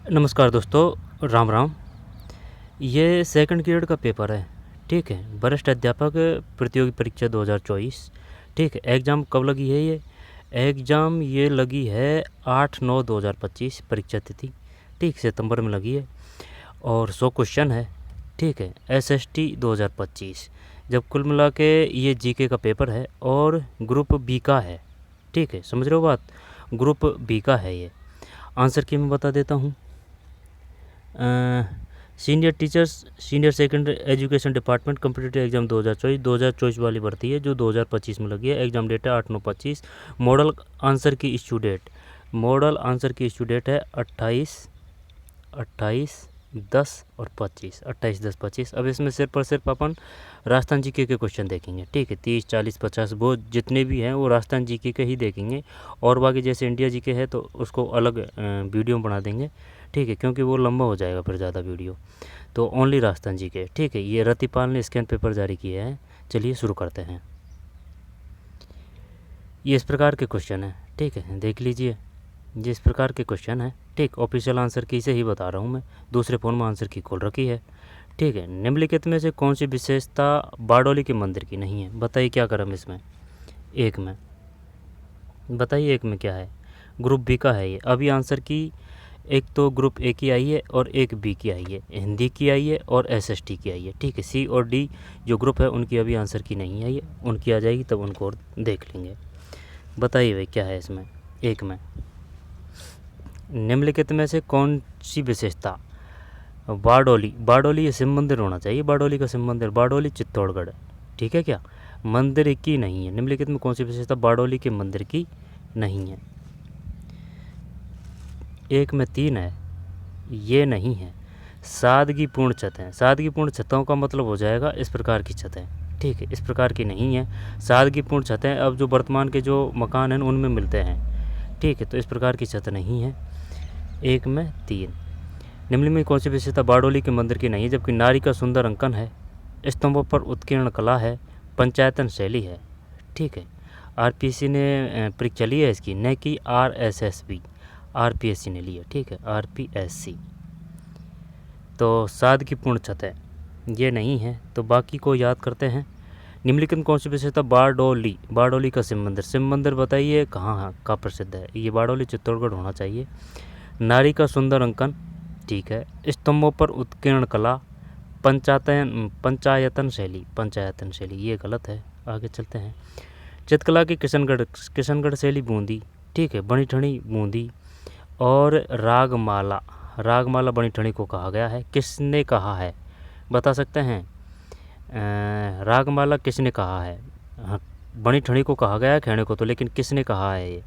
नमस्कार दोस्तों, राम राम। ये सेकंड ग्रेड का पेपर है। ठीक है, वरिष्ठ अध्यापक प्रतियोगी परीक्षा 2024। ठीक है, एग्ज़ाम कब लगी है ये? एग्ज़ाम ये लगी है 8/9/2025 परीक्षा तिथि। ठीक, सितंबर में लगी है और 100 क्वेश्चन है। ठीक है, SST 2025। जब कुल मिला के ये जीके का पेपर है और ग्रुप बी का है। ठीक है, समझ रहे हो बात? ग्रुप बी का है ये। आंसर की मैं बता देता हूँ। Senior teachers senior secondary education department competitive exam 2024 वाली भर्ती है जो 2025 में लगी है। एग्ज़ाम डेट है 8/9/25। मॉडल आंसर की इशू डेट है 28/10 और 25, 28/10/25। अब इसमें सिर्फ और सिर्फ अपन राजस्थान जीके के क्वेश्चन देखेंगे। ठीक है, 30, 40, 50 वो जितने भी हैं वो राजस्थान जीके के ही देखेंगे, और बाकी जैसे इंडिया जीके है तो उसको अलग वीडियो बना देंगे। ठीक है, क्योंकि वो लंबा हो जाएगा फिर ज़्यादा वीडियो, तो ओनली राजस्थान जीके। ठीक है, ये रतिपाल ने स्कैन पेपर जारी किए हैं। चलिए शुरू करते हैं। ये इस प्रकार के क्वेश्चन है। ठीक है, देख लीजिए, ये इस प्रकार के क्वेश्चन है। ठीक, ऑफिशियल आंसर की से ही बता रहा हूँ मैं, दूसरे फ़ोन में आंसर की खोल रखी है। ठीक है, निम्नलिखित में से कौन सी विशेषता बारडोली के मंदिर की नहीं है? बताइए क्या करें इसमें। एक में बताइए, एक में क्या है? ग्रुप बी का है ये। अभी आंसर की एक तो ग्रुप ए की आई है और एक बी की आई है, हिंदी की आई है और SST की आई है। ठीक है, सी और डी जो ग्रुप है उनकी अभी आंसर की नहीं आई है, उनकी आ जाएगी तब उनको और देख लेंगे। बताइए भाई क्या है इसमें। एक में निम्नलिखित में से कौन सी विशेषता बारडोली ये शिव मंदिर होना चाहिए। बारडोली का शिव मंदिर, बारडोली चित्तौड़गढ़। ठीक है, क्या मंदिर की नहीं है? निम्नलिखित में कौन सी विशेषता बारडोली के मंदिर की नहीं है? एक में 3 है, ये नहीं है। सादगीपूर्ण छत है। सादगीपूर्ण छतों का मतलब हो जाएगा इस प्रकार की छत है। ठीक है, इस प्रकार की नहीं है सादगीपूर्ण छतें। अब जो वर्तमान के जो मकान हैं उनमें मिलते हैं। ठीक है, तो इस प्रकार की छत नहीं है। एक में 3। निम्न में कौन सी विशेषता बारडोली के मंदिर की नहीं है? जबकि नारी का सुंदर अंकन है, स्तंभों पर उत्कीर्ण कला है, पंचायतन शैली है। ठीक है, RPSC ने परीक्षा ली है इसकी, न कि RSSB। RPSC ने ली है। ठीक है, RPSC। तो सादगीपूर्ण छत है, ये नहीं है। तो बाकी को याद करते हैं। निम्नलिखित कौन सी विशेषता बारडोली का शिव मंदिर बताइए कहाँ का प्रसिद्ध है? ये बारडोली चित्तौड़गढ़ होना चाहिए। नारी का सुंदर अंकन, ठीक है। स्तंभों पर उत्कीर्ण कला, पंचायतन शैली ये गलत है। आगे चलते हैं। चित्रकला की किशनगढ़ शैली बूंदी। ठीक है, बनी ठनी बूंदी। और रागमाला बनी ठनी को कहा गया है। किसने कहा है बता सकते हैं? रागमाला किसने कहा है? हाँ, बनी ठनी को कहा गया है, खेणे को तो, लेकिन किसने कहा है ये?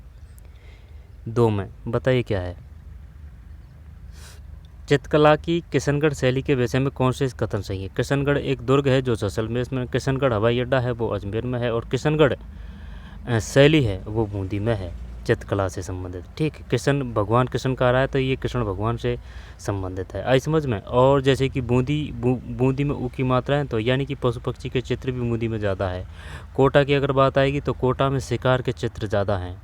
2 में बताइए क्या है? चित्रकला की किशनगढ़ शैली के विषय में कौन से कथन सही है? किशनगढ़ एक दुर्ग है जो जैसलमेर में, किशनगढ़ हवाई अड्डा है वो अजमेर में है, और किशनगढ़ शैली है वो बूंदी में है, चित्रकला से संबंधित। ठीक है, भगवान कृष्ण का रहा है तो ये कृष्ण भगवान से संबंधित है। आई समझ में? और जैसे कि बूंदी में ऊ की मात्रा है, तो यानी कि पशु पक्षी के चित्र भी बूंदी में ज़्यादा है। कोटा की अगर बात आएगी तो कोटा में शिकार के चित्र ज़्यादा हैं।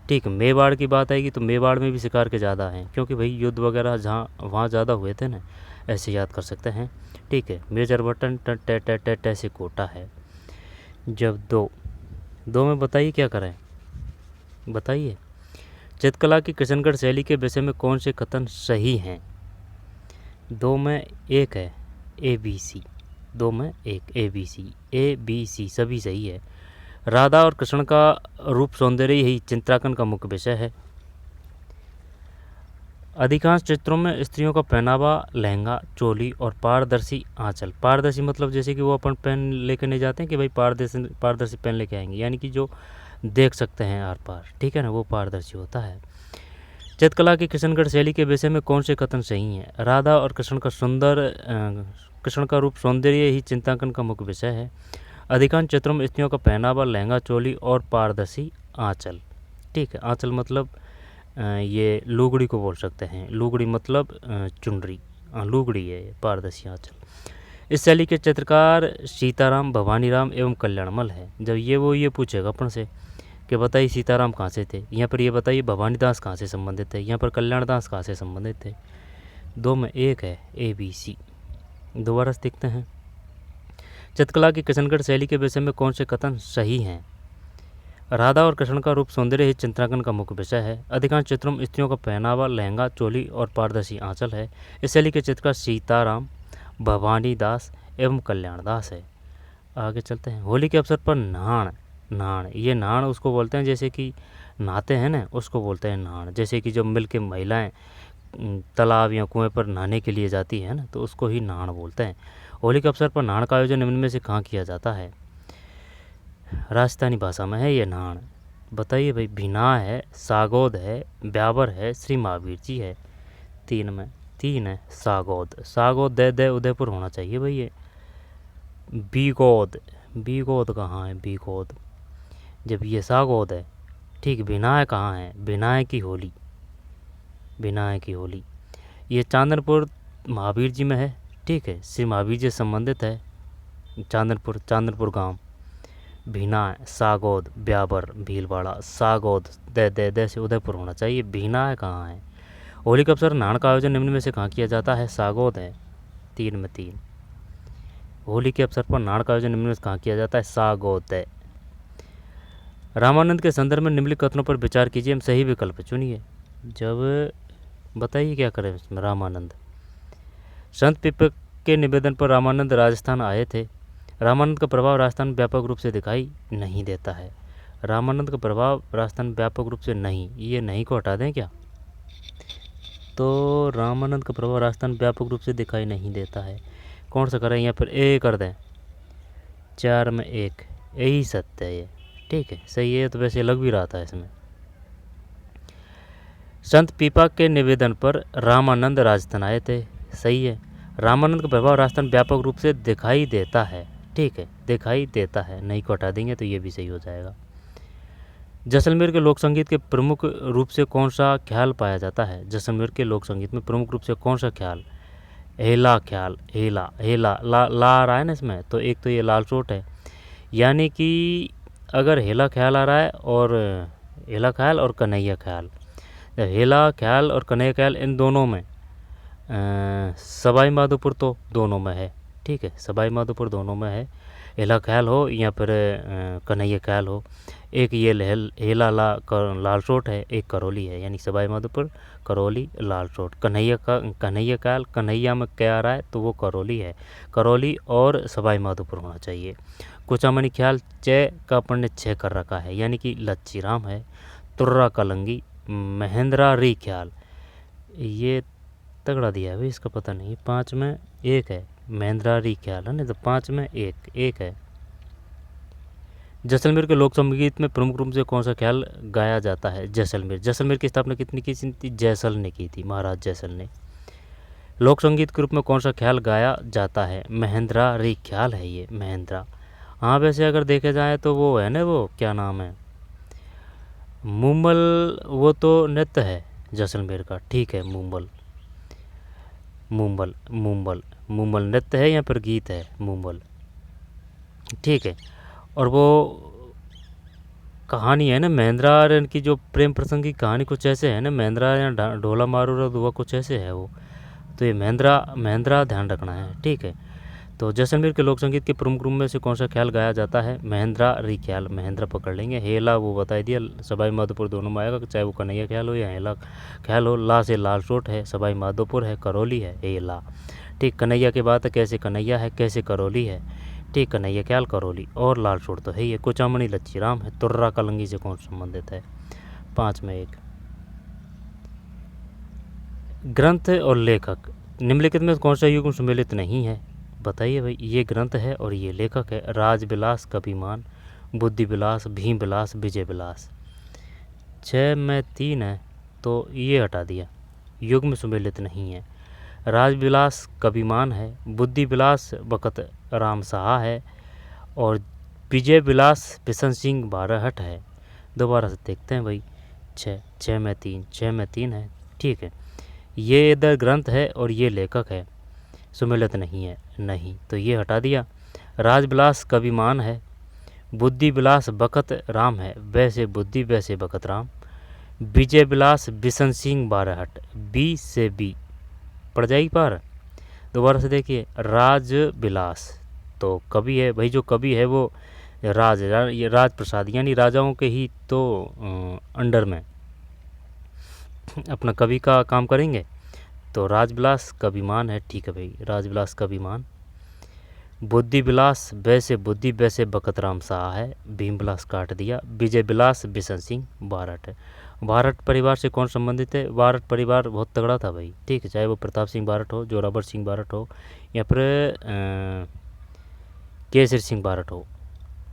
ठीक, मेवाड़ की बात आएगी तो मेवाड़ में भी शिकार के ज़्यादा हैं, क्योंकि भाई युद्ध वगैरह जहाँ वहाँ ज़्यादा हुए थे ना, ऐसे याद कर सकते हैं। ठीक है, मेजर बटन से कोटा है। जब 2 में बताइए क्या करें? बताइए, चित्रकला की किशनगढ़ शैली के विषय में कौन से कथन सही हैं? 2 में 1 है, ABC। 2 में 1 ABC सभी सही है। राधा और कृष्ण का रूप सौंदर्य यही चित्रांकन का मुख्य विषय है। अधिकांश चित्रों में स्त्रियों का पहनावा लहंगा, चोली और पारदर्शी आंचल। पारदर्शी मतलब जैसे कि वो अपन पेन लेके नहीं जाते हैं कि भाई पारदर्शी पेन लेके आएंगे, यानी कि जो देख सकते हैं आर पार। ठीक है ना, वो पारदर्शी होता है। चित्रकला की किशनगढ़ शैली के विषय में कौन से कथन सही हैं? राधा और कृष्ण का रूप सौंदर्य ही चित्रांकन का मुख्य विषय है। अधिकांश चित्रों में स्त्रियों का पहनावा लहंगा, चोली और पारदर्शी आंचल। ठीक है, आंचल मतलब ये लुगड़ी को बोल सकते हैं। लुगड़ी मतलब चुनरी, लुगड़ी है पारदर्शी आंचल। इस शैली के चित्रकार सीताराम, भवानीराम एवं कल्याणमल है। जब ये पूछेगा अपन से कि बताइए सीताराम कहाँ से थे, यहाँ पर ये बताइए भवानीदास कहाँ से संबंधित थे, यहाँ पर कल्याणदास कहाँ से संबंधित थे। 2 में 1 है ABC। दोबारा से देखते हैं। चित्रकला की किशनगढ़ शैली के विषय में कौन से कथन सही हैं? राधा और कृष्ण का रूप सौंदर्य ही चित्रांकन का मुख्य विषय है। अधिकांश चित्रों में स्त्रियों का पहनावा लहंगा, चोली और पारदर्शी आंचल है। इस शैली के चित्रकार सीताराम, भवानी दास एवं कल्याण दास है। आगे चलते हैं। होली के अवसर पर नहान, ये नहान उसको बोलते हैं जैसे कि नहाते हैं ना, उसको बोलते हैं नहान। जैसे कि जब मिल के महिलाएँ तालाब या कुएं पर नहाने के लिए जाती है ना, तो उसको ही नहान बोलते हैं। होली के अवसर पर नहान का आयोजन निम्न में से कहाँ किया जाता है? राजस्थानी भाषा में है ये नहान। बताइए भाई। भिना है, सागौद है, ब्यावर है, श्री महावीर जी है। 3 में 3 है सागौद। सागौद दे उदयपुर होना चाहिए भाई। ये बीगोद कहाँ है? बीगोद जब ये सागौद है। ठीक। भिनाय कहाँ है? भिनाय की होली ये चांदनपुर महावीर जी में है। ठीक है। श्री महावीर जी संबंधित है चांदनपुर गांव। भिनाय, सागौद, ब्यावर, भीलवाड़ा। सागौद दे से उदयपुर होना चाहिए। भिनाय कहाँ है? होली के अवसर नहान का आयोजन निम्न में से कहाँ किया जाता है? सागौद है। 3 में 3। होली के अवसर पर नहान का आयोजन निम्न में से कहाँ किया जाता है? सागौद है। रामानंद के संदर्भ में निम्नलिखित कथनों पर विचार कीजिए, हम सही विकल्प चुनिए। जब बताइए क्या करें इसमें। रामानंद। संत पीपक के निवेदन पर रामानंद राजस्थान आए थे। रामानंद का प्रभाव राजस्थान में व्यापक रूप से दिखाई नहीं देता है। रामानंद का प्रभाव राजस्थान में व्यापक रूप से नहीं, ये नहीं को हटा दें क्या? तो रामानंद का प्रभाव राजस्थान में व्यापक रूप से दिखाई नहीं देता है। कौन सा करें? यहाँ पर ए कर दें। 4 में 1 यही सत्य है ये। ठीक है, सही है। तो वैसे लग भी रहा था इसमें। संत पीपा के निवेदन पर रामानंद राजस्थान आए थे। सही है। रामानंद का प्रभाव राजस्थान व्यापक रूप से दिखाई देता है। ठीक है, दिखाई देता है, नहीं को हटा देंगे तो ये भी सही हो जाएगा। जैसलमेर के लोक संगीत के प्रमुख रूप से कौन सा ख्याल पाया जाता है? जैसलमेर के लोक संगीत में प्रमुख रूप से कौन सा ख्याल? हेला ख्याल। हेला ला आ रहा है ना इसमें, तो एक तो ये लाल चोट है। यानी कि अगर हेला ख्याल आ रहा है और हेला ख्याल और कन्हैया ख्याल, हेला ख्याल और कन्हैया ख्याल इन दोनों में सवाई माधोपुर तो दोनों में है। ठीक है, सवाई माधोपुर दोनों में है। हेला ख्याल हो या फिर कन्हैया ख्याल हो। एक ये हेला लाल चोट है, एक करौली है। यानी सवाई माधोपुर, करौली, लाल चोट। कन्हैया ख्याल, कन्हैया में क्या आ रहा है तो वो करौली है। करौली और सवाई माधोपुर होना चाहिए। कुचामनी ख्याल च का अपन ने 6 कर रखा है, यानी कि लच्छीराम है। तुर्रा कलंगी, महेंद्रा री ख्याल, ये तगड़ा दिया है भाई, इसका पता नहीं। 5 में 1 है महेंद्रा री ख्याल है ना, तो 5 में 1 है। जैसलमेर के लोक संगीत में प्रमुख रूप से कौन सा ख्याल गाया जाता है? जैसलमेर की स्थापना कितनी की थी? जैसल ने की थी, महाराज जैसल ने। लोक संगीत के रूप में कौन सा ख्याल गाया जाता है? महेंद्रा री ख्याल है ये, महेंद्रा। हाँ, वैसे अगर देखे जाए तो वो है ना, वो क्या नाम है, मुंबल, वो तो नृत्य है जैसलमेर का। ठीक है, मुंबल नृत्य है या फिर गीत है मुंबल। ठीक है। और वो कहानी है ना महेंद्रा और इनकी जो प्रेम प्रसंग की कहानी कुछ ऐसे है ना, महेंद्रा या ढोला मारू दुआ कुछ ऐसे है वो। तो ये महेंद्रा ध्यान रखना है। ठीक है। तो जैसलमेर के लोक संगीत के प्रमुख रूप में से कौन सा ख्याल गाया जाता है? महेंद्रा री ख्याल, महेंद्रा पकड़ लेंगे। हेला वो बता दिया, सवाई माधोपुर दोनों में आएगा, चाहे वो कन्हैया ख्याल हो या हेला ख्याल हो। ला से लाल चोट है, सवाई माधोपुर है, करौली है, हेला। ठीक। कन्हैया की बात है, कैसे कन्हैया है, कैसे करौली है। ठीक। कन्हैया ख्याल, करौली और लाल चोट तो है ही है। कुचामणी लच्छीराम है। तुर्रा कलंगी से कौन संबंधित है? 5 में 1। ग्रंथ और लेखक निम्नलिखित में कौन सा युग्म सम्मिलित नहीं है? बताइए भाई। ये ग्रंथ है और ये लेखक है। राजविलास, कविमान, बुद्धि विलास, भीम विलास, विजय विलास। 6 में 3 है, तो ये हटा दिया, युग्म सम्मिलित नहीं है। राजविलास कविमान है, बुद्धि विलास बखत राम साहा है और विजय विलास बिशन सिंह बारहट है। दोबारा से देखते हैं भाई। 6 में 3 है। ठीक है। ये इधर ग्रंथ है और ये लेखक है, सम्मिलित नहीं है, नहीं, तो ये हटा दिया। राजविलास कविमान है, बुद्धि विलास बखत राम है, वैसे बुद्धि वैसे बखत राम। विजय विलास बिशन सिंह बारहट, बी से बी, पड़ जाएगी पार। दोबारा से देखिए, राजबिलास तो कवि है भाई, जो कवि है वो ये राजप्रसाद यानी राजाओं के ही तो अंडर में अपना कवि का काम करेंगे। तो राजविलास कविमान है, ठीक है भाई, राजविलास कविमान। बुद्धि विलास वैसे बुद्धि वैसे बकत राम शाह है, भीम विलास काट दिया। विजय विलास बिशन सिंह बारठ है। बारठ परिवार से कौन संबंधित है? बारठ परिवार बहुत तगड़ा था भाई, ठीक है, चाहे वो प्रताप सिंह बारठ हो, जोरावर सिंह बारठ हो, या फिर केसरी सिंह बारठ हो,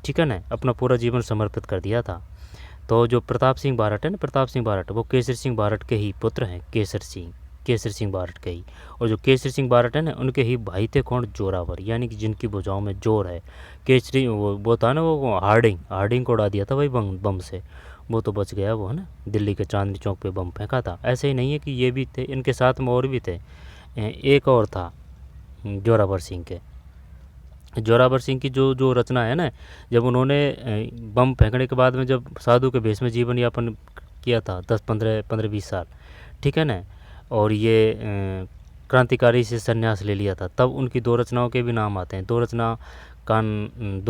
ठीक है ना, अपना पूरा जीवन समर्पित कर दिया था। तो जो प्रताप सिंह बारठ है ना, प्रताप सिंह बारठ, वो केसरी सिंह बारठ के ही पुत्र हैं, केसरी सिंह बारठ के ही। और जो केसरी सिंह बारठ है ना, उनके ही भाई थे कौन? जोरावर, यानी कि जिनकी भुजाओं में जोर है। केसरी वो था ना, वो हार्डिंग को उड़ा दिया था भाई बम से, वो तो बच गया वो, है ना, दिल्ली के चांदनी चौक पे बम फेंका था। ऐसे ही नहीं है कि ये भी थे, इनके साथ में और भी थे। एक और था जोरावर सिंह के, जोरावर सिंह की जो जो रचना है ना, जब उन्होंने बम फेंकने के बाद में जब साधु के भेष में जीवन यापन किया था 10-15-20 साल, ठीक है ना, और ये क्रांतिकारी से संन्यास ले लिया था, तब उनकी दो रचनाओं के भी नाम आते हैं। दो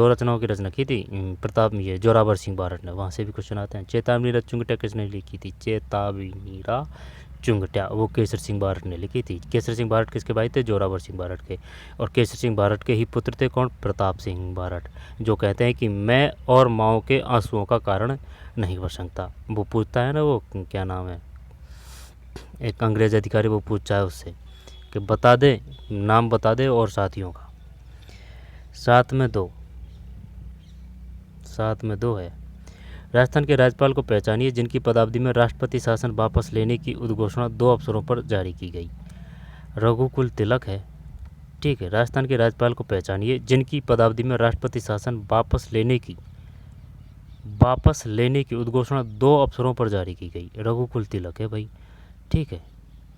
रचनाओं की रचना की थी प्रताप ये जोरावर सिंह बारठ ने, वहाँ से भी क्वेश्चन आते हैं। चेतावनी रा चुंगटा किसने लिखी थी? चेतावनी रा चुंगटा वो केसर सिंह बारठ ने लिखी थी। केसर सिंह बारठ किसके भाई थे? जोरावर सिंह बारठ के। और केसर सिंह बारठ के ही पुत्र थे कौन? प्रताप सिंह बारठ, जो कहते हैं कि मैं और माओ के आंसुओं का कारण नहीं बन सकता। वो पूछता है ना, वो क्या नाम है, एक अंग्रेज अधिकारी, वो पूछता है उससे कि बता दे, नाम बता दे और साथियों का। साथ में दो है। राजस्थान के राज्यपाल को पहचानिए जिनकी पदावधि में राष्ट्रपति शासन वापस लेने की उद्घोषणा 2 अवसरों पर जारी की गई। रघुकुल तिलक है, ठीक है। राजस्थान के राज्यपाल को पहचानिए जिनकी पदावधि में राष्ट्रपति शासन वापस लेने की उद्घोषणा 2 अवसरों पर जारी की गई। रघुकुल तिलक है भाई, ठीक है।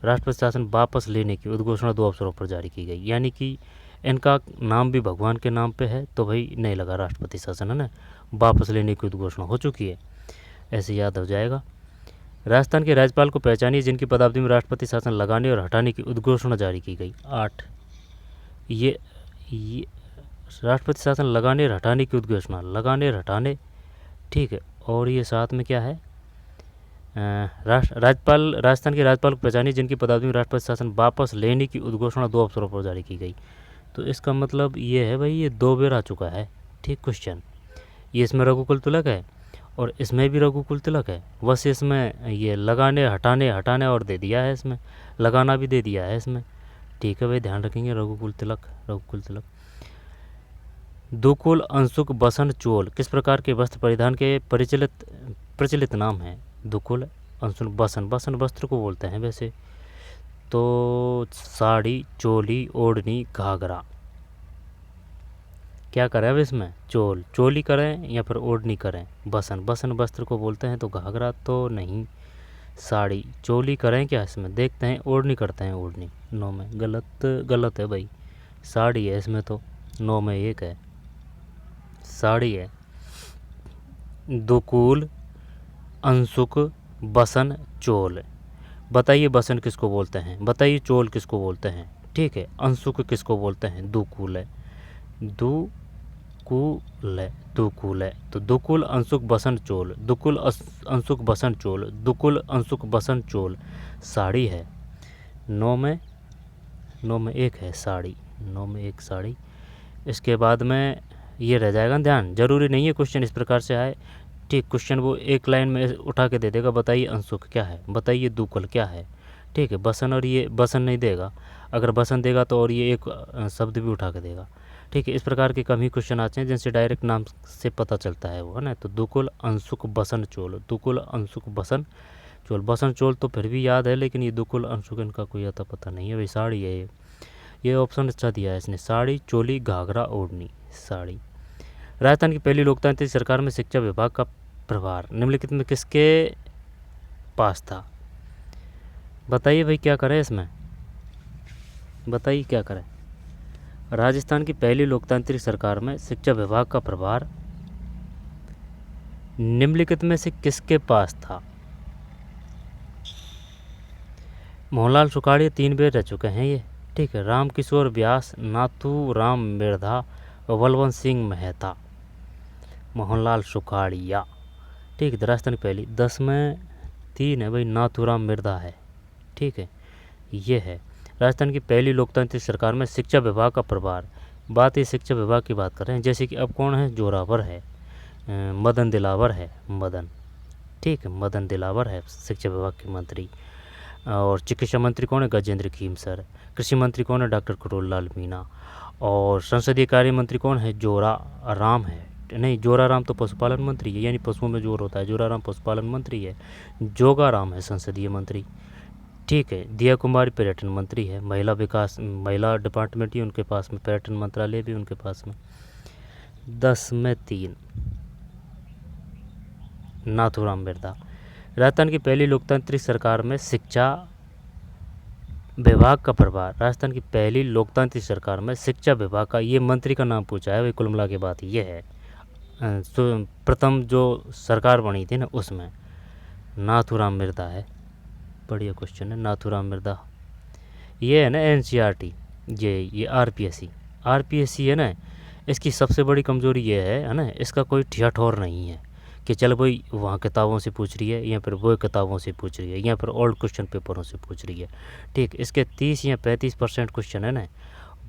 राष्ट्रपति शासन वापस लेने की उद्घोषणा 2 अवसरों पर जारी की गई, यानी कि इनका नाम भी भगवान के नाम पे है, तो भाई नहीं लगा राष्ट्रपति शासन, है ना, वापस लेने की उद्घोषणा हो चुकी है, ऐसे याद हो जाएगा। राजस्थान के राज्यपाल को पहचानिए जिनकी पदावधि में राष्ट्रपति शासन लगाने और हटाने की उद्घोषणा जारी की गई। 8 ये राष्ट्रपति शासन लगाने और हटाने की उद्घोषणा, लगाने और हटाने, ठीक है। और ये साथ में क्या है? राजस्थान के राज्यपाल को पहचानिए जिनकी पदावधि में राष्ट्रपति शासन वापस लेने की उद्घोषणा 2 अवसरों पर जारी की गई। तो इसका मतलब ये है भाई, ये 2 बार आ चुका है, ठीक क्वेश्चन। ये इसमें रघुकुल तिलक है और इसमें भी रघुकुल तिलक है, बस इसमें ये लगाने हटाने और दे दिया है, इसमें लगाना भी दे दिया है इसमें, ठीक है भाई, ध्यान रखेंगे। रघुकुल तिलक। दुकुल, अंशुक, बसन, चोल किस प्रकार के वस्त्र परिधान के प्रचलित नाम हैं? दुकुल, अंशुक, बसन वस्त्र को बोलते हैं वैसे तो। साड़ी, चोली, ओढ़नी, घाघरा, क्या करें अब इसमें? चोली करें या फिर ओढ़नी करें? बसन वस्त्र को बोलते हैं, तो घाघरा तो नहीं, साड़ी, चोली करें क्या इसमें? देखते हैं, ओढ़नी करते हैं, ओढ़नी 9 में। गलत है भाई, साड़ी है इसमें, तो 9 में 1 है, साड़ी है। दुकुल, अंशुक, बसन, चोल, बताइए बसन किसको बोलते हैं, बताइए चोल किसको बोलते हैं, ठीक है। अंशुक किसको बोलते हैं? दुकुल है, दुकुल है। तो दुकुल, अंशुक, बसन, चोल, दुकुल, अंशुक, बसन, चोल, दुकुल, अंशुक, बसन, चोल, साड़ी है। 9 में 1 है, साड़ी, 9 में 1 साड़ी। इसके बाद में ये रह जाएगा, ध्यान, जरूरी नहीं है क्वेश्चन इस प्रकार से आए, ठीक। क्वेश्चन वो एक लाइन में उठा के दे देगा, बताइए अंशुक क्या है, बताइए दुकुल क्या है, ठीक है। बसन, और ये बसन नहीं देगा, अगर बसन देगा तो और ये एक शब्द भी उठा के देगा, ठीक है। इस प्रकार के कम ही क्वेश्चन आते हैं जिनसे डायरेक्ट नाम से पता चलता है वो, है ना। तो दुकुल, अंशुक, बसन, चोल, दुकुल, अंशुक, बसन, चोल। बसन चोल तो फिर भी याद है, लेकिन ये दुकुल, अंशुक इनका कोई आता पता नहीं है भाई। साड़ी है ये ऑप्शन अच्छा दिया है इसने, साड़ी, चोली, घाघरा, ओढ़नी, साड़ी। राजस्थान की पहली लोकतांत्रिक सरकार में शिक्षा विभाग का प्रभार निम्नलिखित में किसके पास था? बताइए भाई, क्या करें इसमें, बताइए क्या करें। राजस्थान की पहली लोकतांत्रिक सरकार में शिक्षा विभाग का प्रभार निम्नलिखित में से किसके पास था? मोहनलाल सुखाड़िया 3 बार रह चुके हैं ये, ठीक है। रामकिशोर व्यास, नाथूराम मिर्धा और बलवंत सिंह मेहता। मोहनलाल सुखाड़िया, ठीक है। राजस्थान की पहली 10 में 3 है भाई, नाथूराम मिर्धा है, ठीक है। ये है राजस्थान की पहली लोकतांत्रिक सरकार में शिक्षा विभाग का प्रभार। बात ये शिक्षा विभाग की बात कर रहे हैं, जैसे कि अब कौन है, जोरावर है, मदन दिलावर है, मदन, ठीक है, मदन दिलावर है शिक्षा विभाग के मंत्री। और चिकित्सा मंत्री कौन है, गजेंद्र खीमसर। कृषि मंत्री कौन है, डॉक्टर करोल लाल मीणा। और संसदीय कार्य मंत्री कौन है, जोरा राम है, नहीं जोरा राम तो पशुपालन मंत्री है, यानी पशुओं में जोर होता है, जोरा राम पशुपालन मंत्री है। जोगा राम है संसदीय मंत्री, ठीक है। दिया कुमारी पर्यटन मंत्री है। महिला विकास, महिला डिपार्टमेंट ही उनके पास में, पर्यटन मंत्रालय भी उनके पास में। 10 में 3 नाथूराम मिर्धा। राजस्थान की पहली लोकतांत्रिक सरकार में शिक्षा विभाग का प्रभार। राजस्थान की पहली लोकतांत्रिक सरकार में शिक्षा विभाग का, ये मंत्री का नाम पूछा है, वही कुल मिला के बात ये है। प्रथम जो सरकार बनी थी ना उसमें नाथूराम मिर्धा है। बढ़िया क्वेश्चन है, नाथूराम मिर्धा। ये है ना एनसीईआरटी, ये आरपीएससी है ना, इसकी सबसे बड़ी कमजोरी ये है ना, इसका कोई ठिठोर नहीं है कि चल भाई वहाँ किताबों से पूछ रही है या फिर वो किताबों से पूछ रही है या फिर ओल्ड क्वेश्चन पेपरों से पूछ रही है, ठीक। इसके 30 या 35% क्वेश्चन है ना,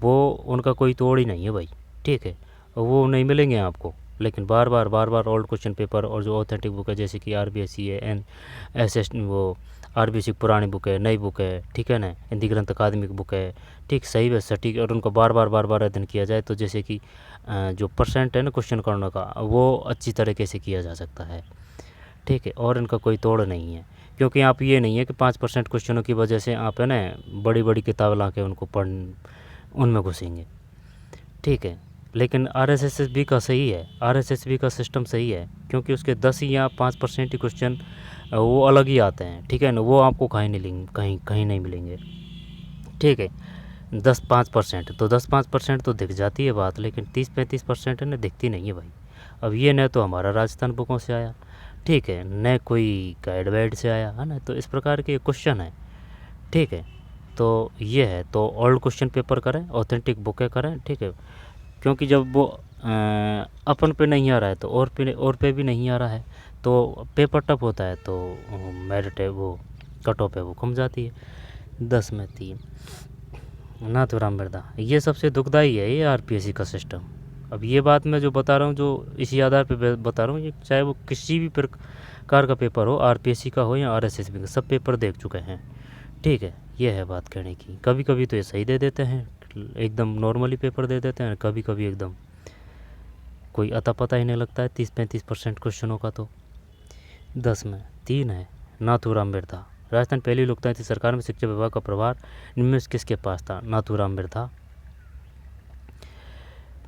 वो उनका कोई तोड़ ही नहीं है भाई, ठीक है। वो नहीं मिलेंगे आपको, लेकिन बार बार ओल्ड क्वेश्चन पेपर और जो ऑथेंटिक बुक है, जैसे कि आरबीएससी है, एनएसएस, वो आरबीएससी पुरानी बुक है, नई बुक है, ठीक है ना, हिंदी ग्रंथ अकादमिक बुक है, ठीक, सही है सटीक, और उनको बार बार अध्ययन किया जाए तो जैसे कि जो परसेंट है ना क्वेश्चन करने का, वो अच्छी तरीके से किया जा सकता है, ठीक है। और इनका कोई तोड़ नहीं है, क्योंकि आप ये नहीं है कि 5% क्वेश्चनों की वजह से आप है ना बड़ी किताब ला के उनको उनमें घुसेंगे, ठीक है। लेकिन आरएसएसबी का सही है, आरएसएसबी का सिस्टम सही है, क्योंकि उसके 10 या 5% ही क्वेश्चन वो अलग ही आते हैं, ठीक है ना, वो आपको कहीं नहीं मिलेंगे, कहीं नहीं मिलेंगे, ठीक है। 10-5% तो 10-5% तो दिख जाती है बात, लेकिन 30-35% है ना, दिखती नहीं है भाई। अब ये न तो हमारा राजस्थान बुकों से आया, ठीक है, न कोई गाइड वाइड से आया है ना, तो इस प्रकार के क्वेश्चन है, ठीक है। तो ये है, तो ओल्ड क्वेश्चन पेपर करें, ऑथेंटिक बुकें करें, ठीक है, क्योंकि जब वो अपन पे नहीं आ रहा है तो और पे भी नहीं आ रहा है, तो पेपर टफ होता है, तो मेरिट है वो कट ऑफ है वो कम जाती है। 10 में 3 नाथूराम मिर्धा। ये सबसे दुखदाई है ये आरपीएससी का सिस्टम। अब ये बात मैं जो बता रहा हूँ, जो इसी आधार पे बता रहा हूँ, ये चाहे वो किसी भी प्रकार का पेपर हो, आरपीएससी का हो या आरएसएसबी का, सब पेपर देख चुके हैं, ठीक है। ये है बात कहने की। कभी कभी तो ये सही दे देते हैं, एकदम नॉर्मली पेपर दे देते हैं, कभी कभी एकदम कोई अता पता ही नहीं लगता है 30-35% क्वेश्चनों का। तो 10 में 3 है नाथूराम मिर्धा। राजस्थान पहली लोकतांत्रिक सरकार में शिक्षा विभाग का प्रभार निम्न में किसके पास था, नाथूराम मिर्धा।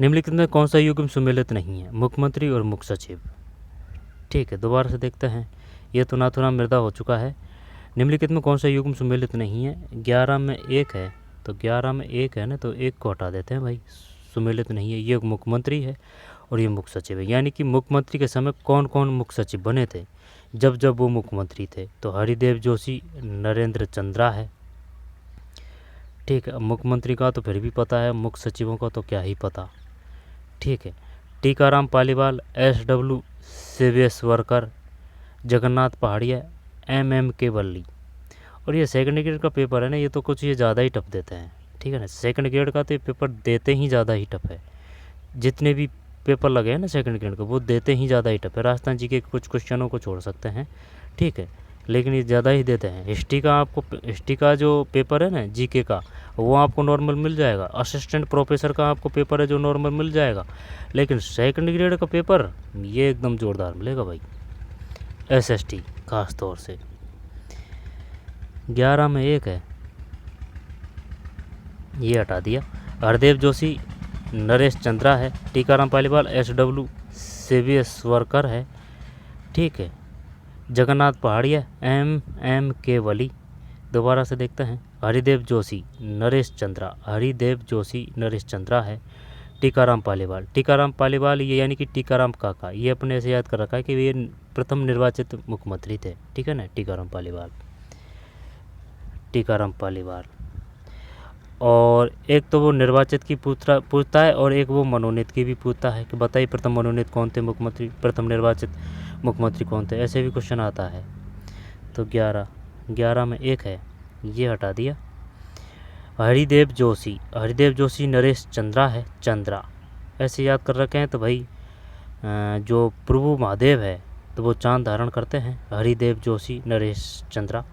निम्नलिखित में कौन सा युग्म सुमेलित नहीं है, मुख्यमंत्री और मुख्य सचिव, ठीक है। दोबारा से देखते हैं, ये तो नाथूराम मिर्धा हो चुका है। निम्नलिखित में कौन सा युग्म सुमेलित नहीं है, 11 में 1 है, तो 11 में 1 है ना, तो 1 को हटा देते हैं भाई, सुमेलित नहीं है। ये मुख्यमंत्री है और ये मुख्य सचिव है, यानी कि मुख्यमंत्री के समय कौन कौन मुख्य सचिव बने थे जब वो मुख्यमंत्री थे, तो हरिदेव जोशी, नरेंद्र चंद्रा है, ठीक है। मुख्यमंत्री का तो फिर भी पता है, मुख्य सचिवों का तो क्या ही पता, ठीक है। टीकाराम पालीवाल, SW शिवेश्वरकर, जगन्नाथ पहाड़िया, MM केवल्ली। और ये सेकंड ग्रेड का पेपर है ना, ये तो कुछ ये ज़्यादा ही टफ देते हैं, ठीक है ना। सेकंड ग्रेड का तो ये पेपर देते ही ज़्यादा ही टफ है, जितने भी पेपर लगे हैं ना सेकंड ग्रेड का, वो देते ही ज़्यादा ही टफ है। राजस्थान जी के कुछ क्वेश्चनों को छोड़ सकते हैं, ठीक है, लेकिन ये ज़्यादा ही देते हैं। हिस्ट्री का जो पेपर है ना जीके का, वो आपको नॉर्मल मिल जाएगा। असिस्टेंट प्रोफेसर का आपको पेपर है जो नॉर्मल मिल जाएगा, लेकिन सेकंड ग्रेड का पेपर ये एकदम ज़ोरदार मिलेगा भाई, SST खास तौर से। 11 में 1 है, ये हटा दिया। हरदेव जोशी, नरेश चंद्रा है, टीकाराम पालीवाल, SW शिवेश्वरकर है, ठीक है। जगन्नाथ पहाड़िया, MM केवली। दोबारा से देखते हैं, हरिदेव जोशी, नरेश चंद्रा है, टीकाराम पालीवाल ये यानी कि टीकाराम काका, ये अपने ऐसे याद कर रखा है कि ये प्रथम निर्वाचित मुख्यमंत्री थे, ठीक है ना, टीकाराम पालीवाल, टीकाराम पालीवाल। और एक तो वो निर्वाचित की पूछता है और एक वो मनोनीत की भी पूछता है कि बताइए प्रथम मनोनीत कौन थे मुख्यमंत्री, प्रथम निर्वाचित मुख्यमंत्री कौन थे, ऐसे भी क्वेश्चन आता है। तो 11 में एक है, ये हटा दिया। हरिदेव जोशी नरेश चंद्रा है, चंद्रा ऐसे याद कर रखे हैं। तो भाई जो प्रभु महादेव है तो वो चांद धारण करते हैं, हरिदेव जोशी नरेश चंद्रा।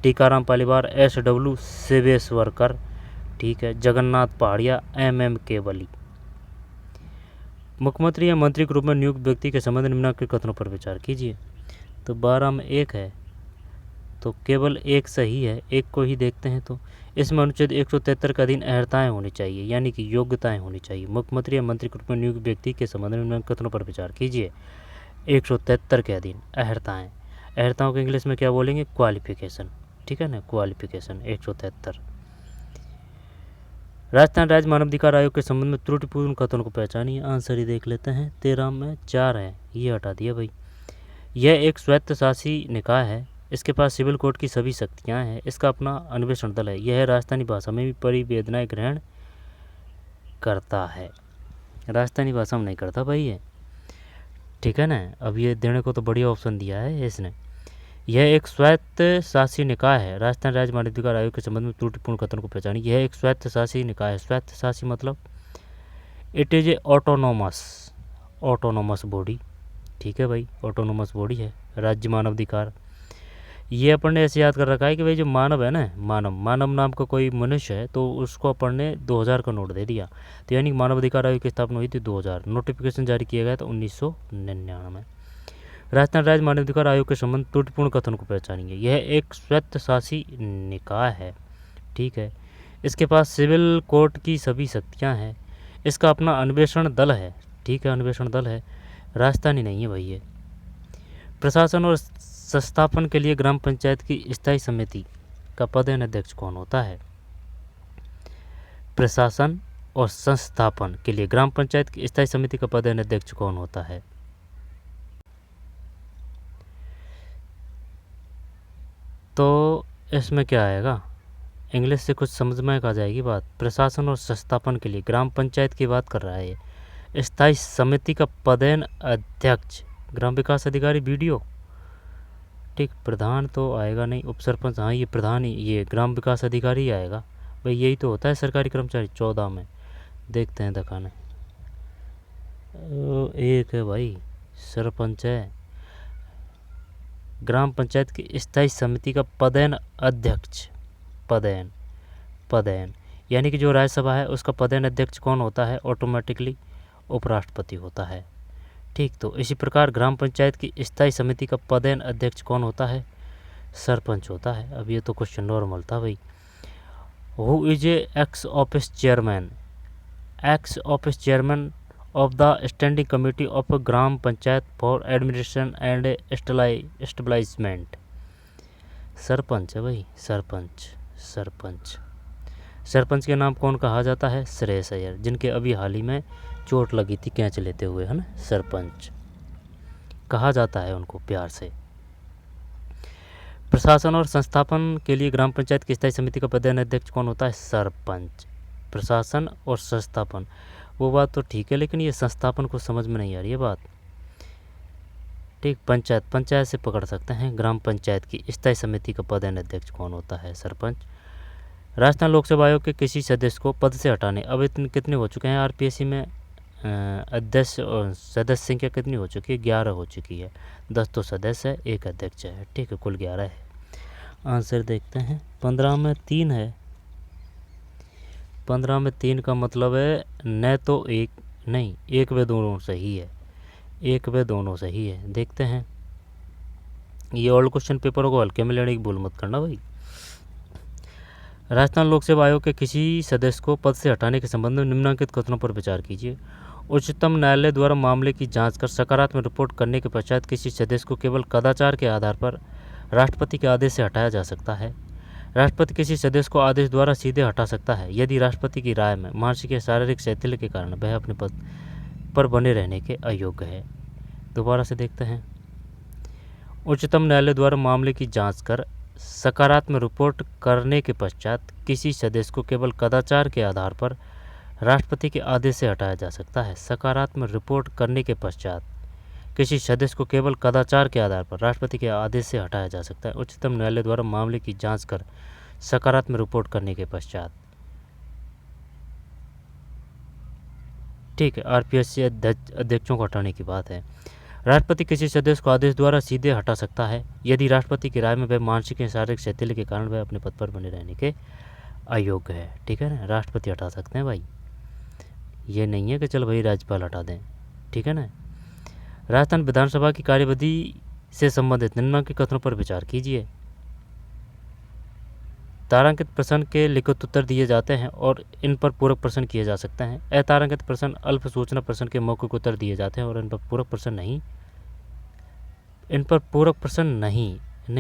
टीकाराम पालीवाल SW शिवेश्वरकर, ठीक है। जगन्नाथ पहाड़िया MM केवली। मुख्यमंत्री या मंत्री के रूप में नियुक्त व्यक्ति के संबंध निम्नलिखित कथनों पर विचार कीजिए। तो 12 में एक है, तो केवल एक सही है, एक को ही देखते हैं। तो इसमें अनुच्छेद 173 के अधीन अर्हताएँ होनी चाहिए, यानी कि योग्यताएं होनी चाहिए। मुख्यमंत्री या मंत्री के रूप में नियुक्त व्यक्ति के संबंध में निम्नलिखित कथनों पर विचार कीजिए। 173 के अधीन अर्हताओं को इंग्लिश में क्या बोलेंगे, क्वालिफिकेशन, ठीक है ना, क्वालिफिकेशन 173। राजस्थान राज्य मानवाधिकार आयोग के संबंध में त्रुटिपूर्ण कथनों को पहचानिए। आंसर ही देख लेते हैं। 13 में 4 है, ये हटा दिया भाई। यह एक स्वायत्तशासी निकाय है, इसके पास सिविल कोर्ट की सभी शक्तियाँ हैं, इसका अपना अन्वेषण दल है, यह राजस्थानी भाषा में भी परिवेदनाएं ग्रहण करता है। राजस्थानी भाषा में नहीं करता भाई ये, ठीक है ना। अब ये देने को तो बढ़िया ऑप्शन दिया है इसने। यह एक स्वायत्त शासी निकाय है, राजस्थान राज्य मानवाधिकार आयोग के संबंध में त्रुटिपूर्ण कथन को पहचानी। यह एक स्वायत्त शासी निकाय है। स्वायत्त शासी मतलब it is a autonomous body, ठीक है भाई, ऑटोनोमस बॉडी है। राज्य मानवाधिकार, ये अपन ने ऐसे याद कर रखा है कि भाई जो मानव है ना, मानव नाम का कोई मनुष्य है, तो उसको अपन ने 2000 का नोट दे दिया। तो यानी मानवाधिकार आयोग की स्थापना हुई थी 2000, नोटिफिकेशन जारी किया गया था 1999। राजस्थान राज्य मानवाधिकार आयोग के संबंध त्रुटिपूर्ण कथन को पहचानेंगे। यह एक स्वायत्तशासी निकाय है, ठीक है। इसके पास सिविल कोर्ट की सभी शक्तियाँ हैं, इसका अपना अन्वेषण दल है, ठीक है, अन्वेषण दल है। राजस्थानी नहीं है भाई ये। प्रशासन और संस्थापन के लिए ग्राम पंचायत की स्थायी समिति का पदेन अध्यक्ष कौन होता है? प्रशासन और संस्थापन के लिए ग्राम पंचायत की स्थायी समिति का पदेन अध्यक्ष कौन होता है? तो इसमें क्या आएगा, इंग्लिश से कुछ समझ में आ जाएगी बात। प्रशासन और संस्थापन के लिए ग्राम पंचायत की बात कर रहा है ये। स्थायी समिति का पदेन अध्यक्ष ग्राम विकास अधिकारी BDO, ठीक। प्रधान तो आएगा नहीं, उप सरपंच, हाँ ये प्रधान ही, ये ग्राम विकास अधिकारी आएगा भाई, यही तो होता है सरकारी कर्मचारी। 14 में देखते हैं दिखाने, एक है भाई, सरपंच है। ग्राम पंचायत की स्थायी समिति का पदेन अध्यक्ष, पदेन यानी कि जो राज्यसभा है उसका पदेन अध्यक्ष कौन होता है? ऑटोमेटिकली उपराष्ट्रपति होता है, ठीक। तो इसी प्रकार ग्राम पंचायत की स्थायी समिति का पदेन अध्यक्ष कौन होता है? सरपंच होता है। अब ये तो क्वेश्चन नॉर्मल था भाई। Who is a x office chairman of the standing committee of gram panchayat for administration and establishment? Sarpanch है भाई, सरपंच के नाम कौन कहा जाता है? श्रेयस अय्यर, जिनके अभी हाल ही में चोट लगी थी कैच लेते हुए, है ना, सरपंच कहा जाता है उनको प्यार से। प्रशासन और संस्थापन के लिए ग्राम पंचायत की स्थायी समिति का पदेन अध्यक्ष कौन होता है? सरपंच। प्रशासन और संस्थापन, वो बात तो ठीक है, लेकिन ये संस्थापन को समझ में नहीं आ रही है बात, ठीक। पंचायत से पकड़ सकते हैं। ग्राम पंचायत की स्थायी समिति का पदेन अध्यक्ष कौन होता है? सरपंच। राजस्थान लोक सेवा आयोग के किसी सदस्य को पद से हटाने, अब इतने कितने हो चुके हैं RPSC में अध्यक्ष और सदस्य संख्या कितनी हो चुकी है? 11 हो चुकी है। 10 तो सदस्य है, 1 अध्यक्ष है, ठीक है, कुल 11 है। आंसर देखते हैं। 15 में 3 है, 15 में 3 का मतलब है न तो एक नहीं, एक व दोनों सही है, एक व दोनों सही है। देखते हैं, ये ओल्ड क्वेश्चन पेपरों को हल्के में लेने की भूल मत करना भाई। राजस्थान लोक सेवा आयोग के किसी सदस्य को पद से हटाने के संबंध में निम्नलिखित कथनों पर विचार कीजिए। उच्चतम न्यायालय द्वारा मामले की जांच कर सकारात्मक रिपोर्ट करने के पश्चात किसी सदस्य को केवल कदाचार के आधार पर राष्ट्रपति के आदेश से हटाया जा सकता है। राष्ट्रपति किसी सदस्य को आदेश द्वारा सीधे हटा सकता है यदि राष्ट्रपति की राय में मानसिक या शारीरिक शैथिल्य के कारण वह अपने पद पर बने रहने के अयोग्य है। दोबारा से देखते हैं। उच्चतम न्यायालय द्वारा मामले की जांच कर सकारात्मक रिपोर्ट करने के पश्चात किसी सदस्य को केवल कदाचार के आधार पर राष्ट्रपति के आदेश से हटाया जा सकता है। सकारात्मक रिपोर्ट करने के पश्चात किसी सदस्य को केवल कदाचार के आधार पर राष्ट्रपति के आदेश से हटाया जा सकता है। उच्चतम न्यायालय द्वारा मामले की जांच कर सकारात्मक रिपोर्ट करने के पश्चात, ठीक है, आरपीएससी अध्यक्षों को हटाने की बात है। राष्ट्रपति किसी सदस्य को आदेश द्वारा सीधे हटा सकता है यदि राष्ट्रपति की राय में वह मानसिक या शारीरिक शैथिल्य के कारण वह अपने पद पर बने रहने के अयोग्य है। ठीक है ना, राष्ट्रपति हटा सकते हैं भाई, ये नहीं है कि चल भाई राज्यपाल हटा दें। ठीक है ना। राजस्थान विधानसभा की कार्यविधि से संबंधित निम्नलिखित कथनों पर विचार कीजिए। तारांकित प्रश्न के लिखित उत्तर दिए जाते हैं और इन पर पूरक प्रश्न किए जा सकते हैं। अतारांकित प्रश्न अल्प सूचना प्रश्न के मौखिक उत्तर दिए जाते हैं और इन पर पूरक प्रश्न नहीं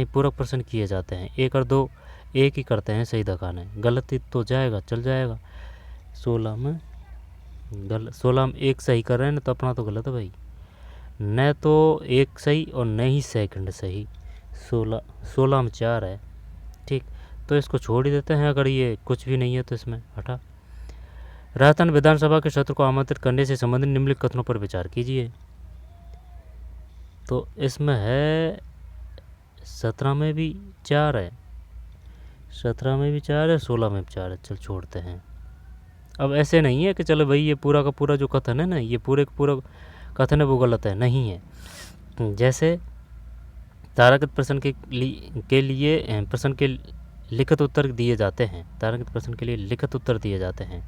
पूरक प्रश्न किए जाते हैं। 1 और 2 एक ही करते हैं, सही दिखाना है। गलत तो जाएगा, चल जाएगा। 16 में 1 सही कर रहे हैं ना, तो अपना तो गलत है भाई। न तो 1 सही और न ही सेकंड सही। 16 में 4 है। ठीक, तो इसको छोड़ ही देते हैं। अगर ये कुछ भी नहीं है तो इसमें हटा। राजस्थान विधानसभा के सत्र को आमंत्रित करने से संबंधित निम्नलिखित कथनों पर विचार कीजिए। तो इसमें है 17 में भी 4 है, 17 में भी 4 है, 16 में भी 4 है। चल छोड़ते हैं। अब ऐसे नहीं है कि चलो भाई ये पूरा का पूरा जो कथन है ना, ये पूरे का पूरा कथन है वो गलत है, नहीं है। जैसे तारांकित प्रश्न के लिए प्रश्न के लिखित उत्तर दिए जाते हैं, तारांकित प्रश्न के लिए लिखित उत्तर दिए जाते हैं।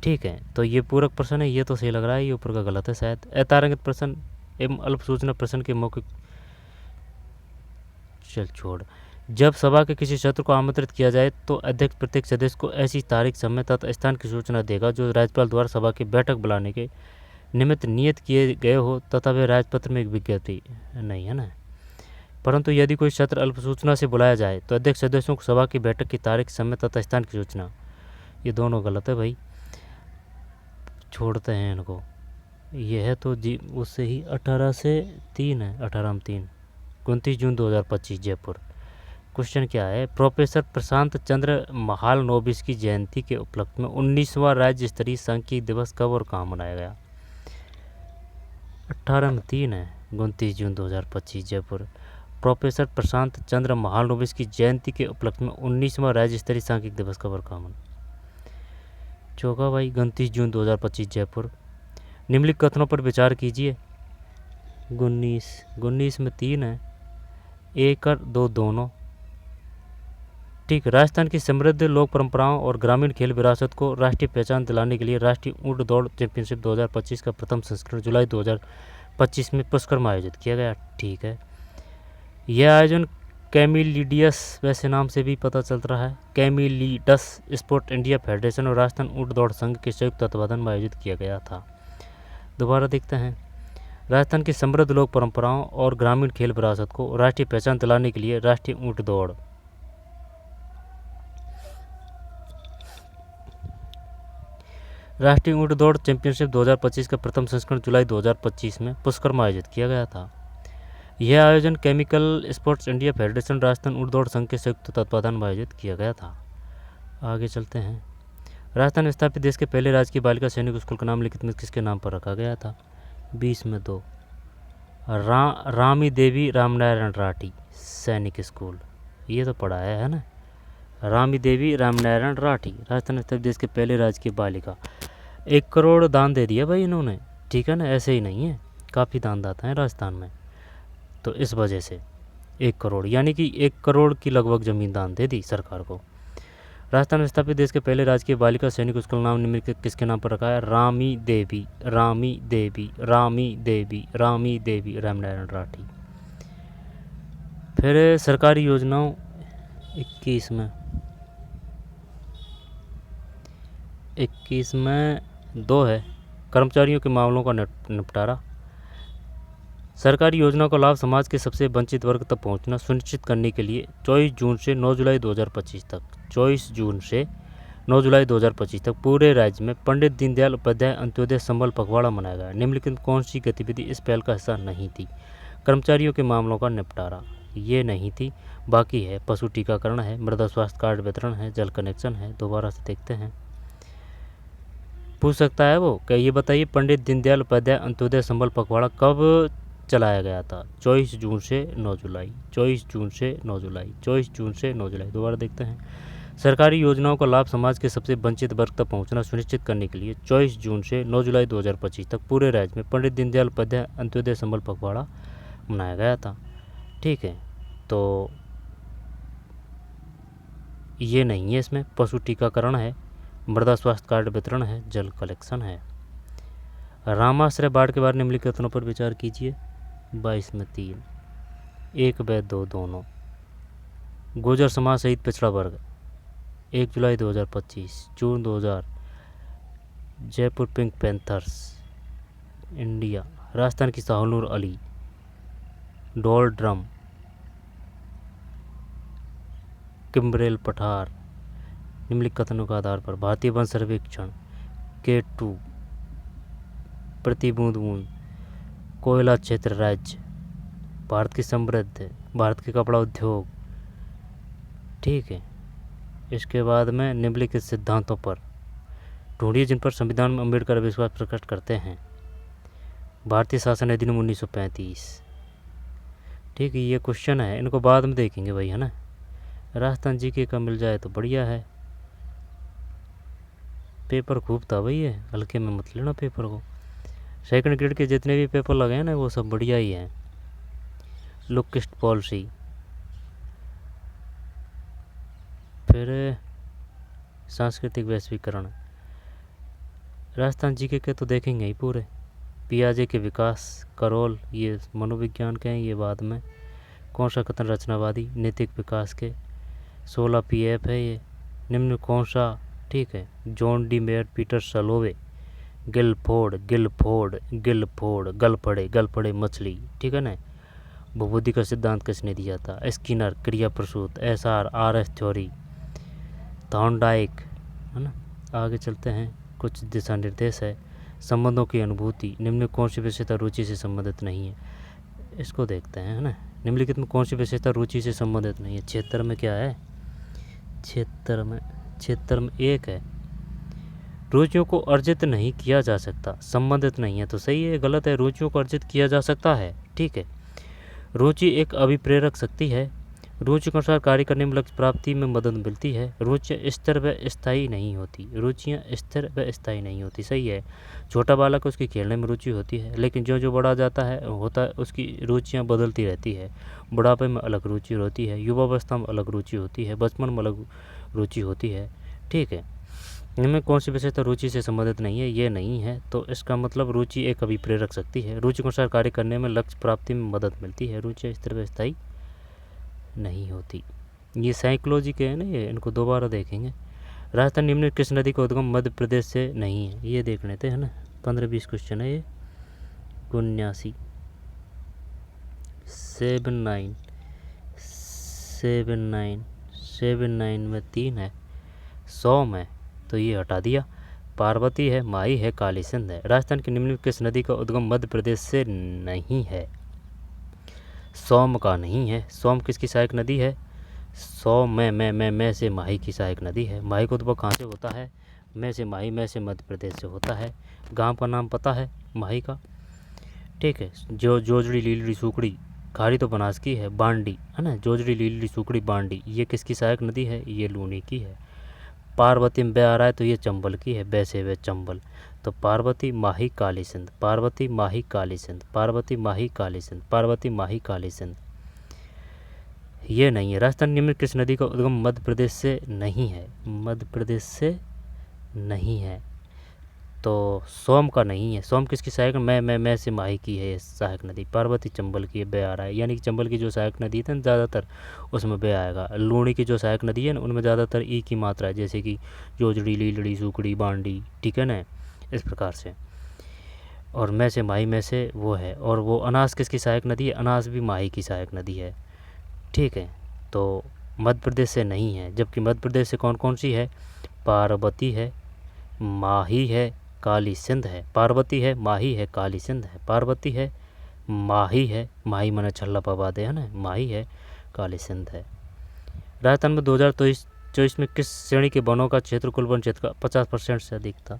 ठीक है, तो ये पूरक प्रश्न है, ये तो सही लग रहा है, ये ऊपर का गलत है शायद। अतारांकित प्रश्न एवं अल्प सूचना प्रश्न के मौखिक, चल छोड़। जब सभा के किसी सत्र को आमंत्रित किया जाए तो अध्यक्ष प्रत्येक सदस्य को ऐसी तारीख, समय तथा स्थान की सूचना देगा जो राज्यपाल द्वारा सभा की बैठक बुलाने के निमित्त नियत किए गए हो तथा वे राजपत्र में एक विज्ञप्ति नहीं है ना। परंतु यदि कोई सत्र अल्प सूचना से बुलाया जाए तो अध्यक्ष सदस्यों को सभा की बैठक की तारीख, समय तथा स्थान की सूचना, ये दोनों गलत है भाई, छोड़ते हैं इनको। ये है तो जी उससे ही 18 से 3 है, 18 में 3, 29 जून 2025 जयपुर। क्वेश्चन क्या है? प्रोफेसर प्रशांत चंद्र महालनोबिस की जयंती के उपलक्ष्य में 19वां राज्य स्तरीय सांख्यिकी दिवस कब और कहाँ मनाया गया? 18 में 3 है, 29 जून 2025 जयपुर। प्रोफेसर प्रशांत चंद्र महालनोबिस की जयंती के उपलक्ष्य में 19वां राज्य स्तरीय सांख्यिकी दिवस कब और कहाँ मनाया? चौका भाई 29 जून 2025 जयपुर। निम्नलिखित कथनों पर विचार कीजिए। 19 में 3 है, 1 और 2 दोनों। ठीक, राजस्थान की समृद्ध लोक परंपराओं और ग्रामीण खेल विरासत को राष्ट्रीय पहचान दिलाने के लिए राष्ट्रीय ऊंट दौड़ चैंपियनशिप 2025 का प्रथम संस्करण जुलाई 2025 में पुष्कर में आयोजित किया गया। ठीक है, यह आयोजन कैमिलिडियस वैसे नाम से भी पता चल रहा है, कैमिलिडस स्पोर्ट इंडिया फेडरेशन और राजस्थान ऊंट दौड़ संघ के संयुक्त तत्वाधान में आयोजित किया गया था। दोबारा देखते हैं। राजस्थान की समृद्ध लोक परंपराओं और ग्रामीण खेल विरासत को राष्ट्रीय पहचान दिलाने के लिए राष्ट्रीय ऊंट दौड़ चैंपियनशिप 2025 का प्रथम संस्करण जुलाई 2025 में पुष्कर में आयोजित किया गया था। यह आयोजन chemical sports India federation Rajasthan ऊंट दौड़ संघ के संयुक्त तत्वाधान में आयोजित किया गया था। आगे चलते हैं। राजस्थान स्थापित देश के पहले राजकीय बालिका सैनिक स्कूल का नाम लिखित में किसके नाम पर रखा गया था? 20 में 2, रामी देवी रामनारायण राठी सैनिक स्कूल, ये तो पढ़ा है ना। रामी देवी रामनारायण राठी राजस्थान स्थापित देश के पहले राजकीय बालिका। 1 करोड़ दान दे दिया भाई इन्होंने। ठीक है ना, ऐसे ही नहीं है, काफ़ी दानदाता हैं राजस्थान में, तो इस वजह से 1 करोड़ यानी कि 1 करोड़ की लगभग ज़मीन दान दे दी सरकार को। राजस्थान में स्थापित देश के पहले राजकीय बालिका सैनिक स्कूल नाम निम्नलिखित किसके नाम पर रखा है? रामी देवी रामनारायण राठी। फिर सरकारी योजनाओं 21 में 2 है, कर्मचारियों के मामलों का निपटारा। सरकारी योजना का लाभ समाज के सबसे वंचित वर्ग तक पहुंचना सुनिश्चित करने के लिए 24 जून से 9 जुलाई 2025 तक पूरे राज्य में पंडित दीनदयाल उपाध्याय अंत्योदय संबल पखवाड़ा मनाया गया। निम्नलिखित कौन सी गतिविधि इस पहल का हिस्सा नहीं थी? कर्मचारियों के मामलों का निपटारा। ये नहीं थी। बाकी है पशु टीकाकरण है, मृदा स्वास्थ्य कार्ड वितरण है, जल कनेक्शन है। दोबारा से देखते हैं, पूछ सकता है वो क्या, ये बताइए पंडित दीनदयाल उपाध्याय अंत्योदय संबल पखवाड़ा कब चलाया गया था? 24 जून से 9 जुलाई, 24 जून से 9 जुलाई, 24 जून से 9 जुलाई। दोबारा देखते हैं, सरकारी योजनाओं का लाभ समाज के सबसे वंचित वर्ग तक पहुंचना सुनिश्चित करने के लिए 24 जून से 9 जुलाई 2025 तक पूरे राज्य में पंडित दीनदयाल उपाध्याय अंत्योदय संबल पखवाड़ा मनाया गया था। ठीक है, तो ये नहीं है, इसमें पशु टीकाकरण है, मृदा स्वास्थ्य कार्ड वितरण है, जल कलेक्शन है। रामाश्रय बाढ़ के बारे निम्नलिखित कथनों पर विचार कीजिए। 22 में 3, 1 व 2 दोनों। गुर्जर समाज सहित पिछड़ा वर्ग 1 जुलाई 2025, जून 2000, Jaipur pink panthers India, Rajasthan की शाहनूर अली, डोल ड्रम, किम्ब्रेल पठार। निम्नलिखित कथनों के आधार पर भारतीय वन सर्वेक्षण K2, प्रति बूंद बूंद, कोयला क्षेत्र राज्य, भारत की समृद्ध, भारत के कपड़ा उद्योग। ठीक है, इसके बाद में निम्नलिखित सिद्धांतों पर ढूंढिए जिन पर संविधान में अम्बेडकर विश्वास प्रकट करते हैं। भारतीय शासन अधिनियम 1935। ठीक है, ये क्वेश्चन है, इनको बाद में देखेंगे भाई, है ना। राजस्थान जीके का मिल जाए तो बढ़िया है। पेपर खूब था भाई, ये हल्के में मत लेना पेपर को। सेकंड ग्रेड के जितने भी पेपर लगे हैं ना वो सब बढ़िया ही हैं। लुकिस्ट पॉलिसी, फिर सांस्कृतिक वैश्वीकरण। राजस्थान जीके के तो देखेंगे ही पूरे। पियाजे के विकास, करोल, ये मनोविज्ञान के हैं, ये बाद में। कौन सा कथन रचनावादी, नैतिक विकास के। 16 PF है ये। निम्न कौन सा, ठीक है, John D Mayer, Peter Salovey, Guilford, गल पड़े मछली। ठीक है ना। बहुबुद्धि का सिद्धांत किसने दिया था? स्किनर, क्रिया प्रसूत, SR, RS थ्योरी, थॉर्नडाइक, है ना। आगे चलते हैं, कुछ दिशा निर्देश है। संबंधों की अनुभूति, निम्न कौन सी विशेषता रुचि से संबंधित नहीं है? इसको देखते हैं, है ना। निम्नलिखित में कौन सी विशेषता रुचि से संबंधित नहीं है? क्षेत्र में क्या है? क्षेत्र में 1 है, रुचियों को अर्जित नहीं किया जा सकता, संबंधित नहीं है, तो सही है, गलत है। रुचियों को अर्जित किया जा सकता है। ठीक है, रुचि एक अभिप्रेरक शक्ति है। रुचि के अनुसार कार्य करने में लक्ष्य प्राप्ति में मदद मिलती है। रुचियाँ स्थिर व स्थायी नहीं होती, रुचियाँ स्थिर व स्थायी नहीं होती, सही है। छोटा बालक उसकी खेलने में रुचि होती है, लेकिन जो जो बड़ा जाता है होता है उसकी रुचियाँ बदलती रहती है। बुढ़ापे में अलग रुचि होती है, युवावस्था में अलग रुचि होती है, बचपन में अलग रुचि होती है। ठीक है, इनमें कौन सी विशेषता रुचि से संबंधित नहीं है? ये नहीं है, तो इसका मतलब रुचि एक अभिप्रेरक शक्ति है। रुचि के अनुसार कार्य करने में लक्ष्य प्राप्ति में मदद मिलती है। रुचि स्थिर व स्थायी नहीं होती। ये साइकोलॉजी के हैं ना, ये इनको दोबारा देखेंगे। राजस्थान निम्न किस नदी का उद्गम मध्य प्रदेश से नहीं है? ये देख लेते हैं ना, 15-20 क्वेश्चन है ये। 79, 79 में 3 है, 100 में तो ये हटा दिया। पार्वती है, माही है, काली सिंध है। राजस्थान की निम्नलिखित किस नदी का उद्गम मध्य प्रदेश से नहीं है? सोम का नहीं है। सोम किसकी सहायक नदी है? सोम में से माही की सहायक नदी है। माही का उद्भव कहाँ से होता है? में से माही, में से मध्य प्रदेश से होता है। गांव का नाम पता है माही का? ठीक है, जोजड़ी, लीलड़ी, सुकड़ी, खारी तो बनास की है, बांडी, है ना। जोजड़ी, लीलड़ी, सुकड़ी, बांडी, ये किसकी सहायक नदी है? ये लूनी की है। पार्वती में बे आ रहा है तो ये चंबल की है, बे से वे चंबल, तो पार्वती, माही, काली सिंध, पार्वती, माही, काली सिंध, पार्वती, माही, काली सिंध, पार्वती, माही, काली सिंध। ये नहीं है। राजस्थान निम्न किस नदी का उद्गम मध्य प्रदेश से नहीं है? मध्य प्रदेश से नहीं है, तो सोम का नहीं है। सोम किसकी सहायक? मैं से माही की है सहायक नदी। पार्वती चंबल की है, बे आ रहा है, यानी कि चंबल की जो सहायक नदी है ना ज़्यादातर उसमें बे आएगा। लूणी की जो सहायक नदी है ना उनमें ज़्यादातर ई की मात्रा है, जैसे कि जोजड़ी, लीलड़ी, सुकड़ी, बांडी, ठीक है ना, इस प्रकार से। और में से माही, में से वो है। और वो अनास किसकी सहायक नदी है? अनास भी माही की सहायक नदी है। ठीक है, तो मध्य प्रदेश से नहीं है। जबकि मध्य प्रदेश से कौन कौन सी है? पार्वती है, माही है, काली सिंध है। पार्वती है, माही है, काली सिंध है। पार्वती है, माही है, माही मने छल्ला पवा दे, है ना, माही है, काली सिंध है। राजस्थान में 2024 में किस श्रेणी के वनों का क्षेत्र कुल वन क्षेत्र का 50% से अधिक था?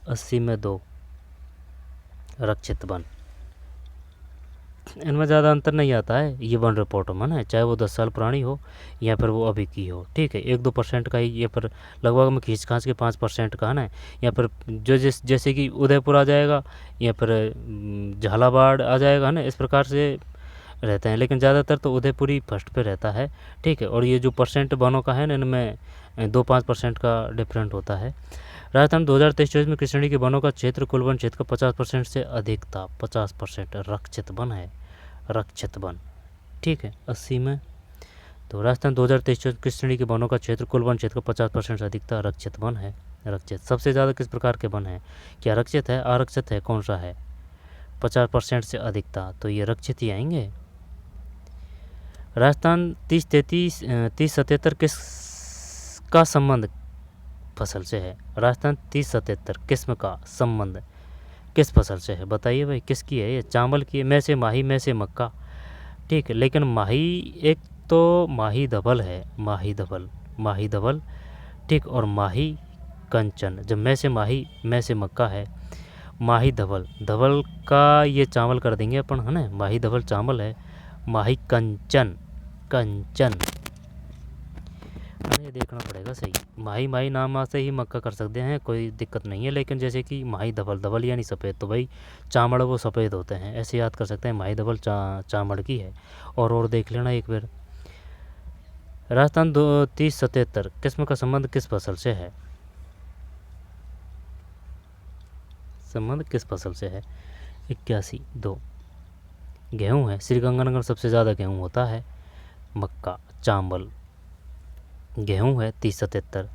80 में 2 रक्षित वन। इनमें ज़्यादा अंतर नहीं आता है, ये वन रिपोर्ट में है, चाहे वो 10 साल पुरानी हो या फिर वो अभी की हो, ठीक है। 1-2% का ही ये पर लगभग में खींच खांच के 5% का है ना, या फिर जो जैसे कि उदयपुर आ जाएगा या फिर झालावाड़ आ जाएगा है ना, इस प्रकार से रहते हैं। लेकिन ज़्यादातर तो उदयपुर ही फर्स्ट पे रहता है, ठीक है। और ये जो परसेंट वनों का है ना, इनमें 2-5% का डिफरेंट होता है। राजस्थान 2023-24 में किस श्रेणी के वनों का क्षेत्र कुल वन क्षेत्र का 50% से अधिक था? 50% रक्षित वन है, रक्षित वन, ठीक है। 80 में तो राजस्थान 2023-24 किस श्रेणी के वनों का क्षेत्र कुल वन क्षेत्र का 50% से अधिक था? रक्षित वन है, रक्षित। सबसे ज़्यादा किस प्रकार के वन है? क्या रक्षित है, आरक्षित है, कौन सा है? 50% से अधिक था, तो ये रक्षित ही आएंगे। राजस्थान 30-77 किस का संबंध फसल से है? राजस्थान 30-77 किस्म का संबंध किस फसल से है? बताइए भाई, किसकी है ये? चावल की है, में से माही, में से मक्का, ठीक है। लेकिन माही एक तो माही धवल है, माही धवल, माही धवल, ठीक, और माही कंचन। जब में से माही, में से मक्का है, माही धवल, धवल का ये चावल कर देंगे अपन, है ना, माही धवल चावल है, माही कंचन, कंचन, ये देखना पड़ेगा सही। माही माही नाम से ही मक्का कर सकते हैं, कोई दिक्कत नहीं है। लेकिन जैसे कि माही धवल, धवल यानी सफ़ेद, तो भाई चामड़ वो सफ़ेद होते हैं, ऐसे याद कर सकते हैं। माही धवल चामड़ की है। और देख लेना एक बार। राजस्थान 30-77 किस्म का संबंध किस फसल से है? संबंध किस फसल से है? 81-2 गेहूँ है। श्रीगंगानगर सबसे ज़्यादा गेहूँ होता है, मक्का, चावल, गेहूँ है 30-77।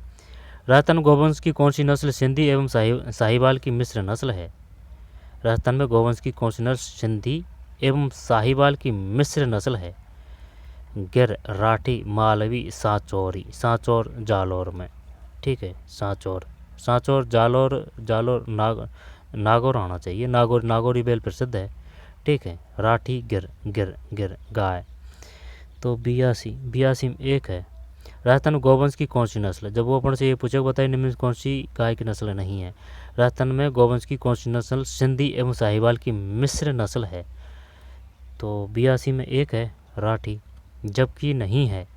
राजस्थान गोवंश की कौन सी नस्ल सिंधी एवं साहिवाल की मिश्र नस्ल है? राजस्थान में गोवंश की कौन सी नस्ल सिंधी एवं साहिवाल की मिश्र नस्ल है? गिर, राठी, मालवी, सांचौरी, सांचौर जालौर में, ठीक है। सांचौर, सांचौर, जालौर, जालौर, नागौर आना चाहिए, नागौर, नागौरी बेल प्रसिद्ध है, ठीक है। राठी, गिर, गिर, गिर, गाय। तो 82 में 1 है। राजस्थान में गोवंश की कौन सी नस्ल? जब वो अपन से ये पूछे बताइए निम्न कौन सी गाय की नस्ल नहीं है। राजस्थान में गोवंश की कौन सी नस्ल सिंधी एवं साहिवाल की मिश्र नस्ल है? तो 82 में 1 है, राठी। जबकि नहीं है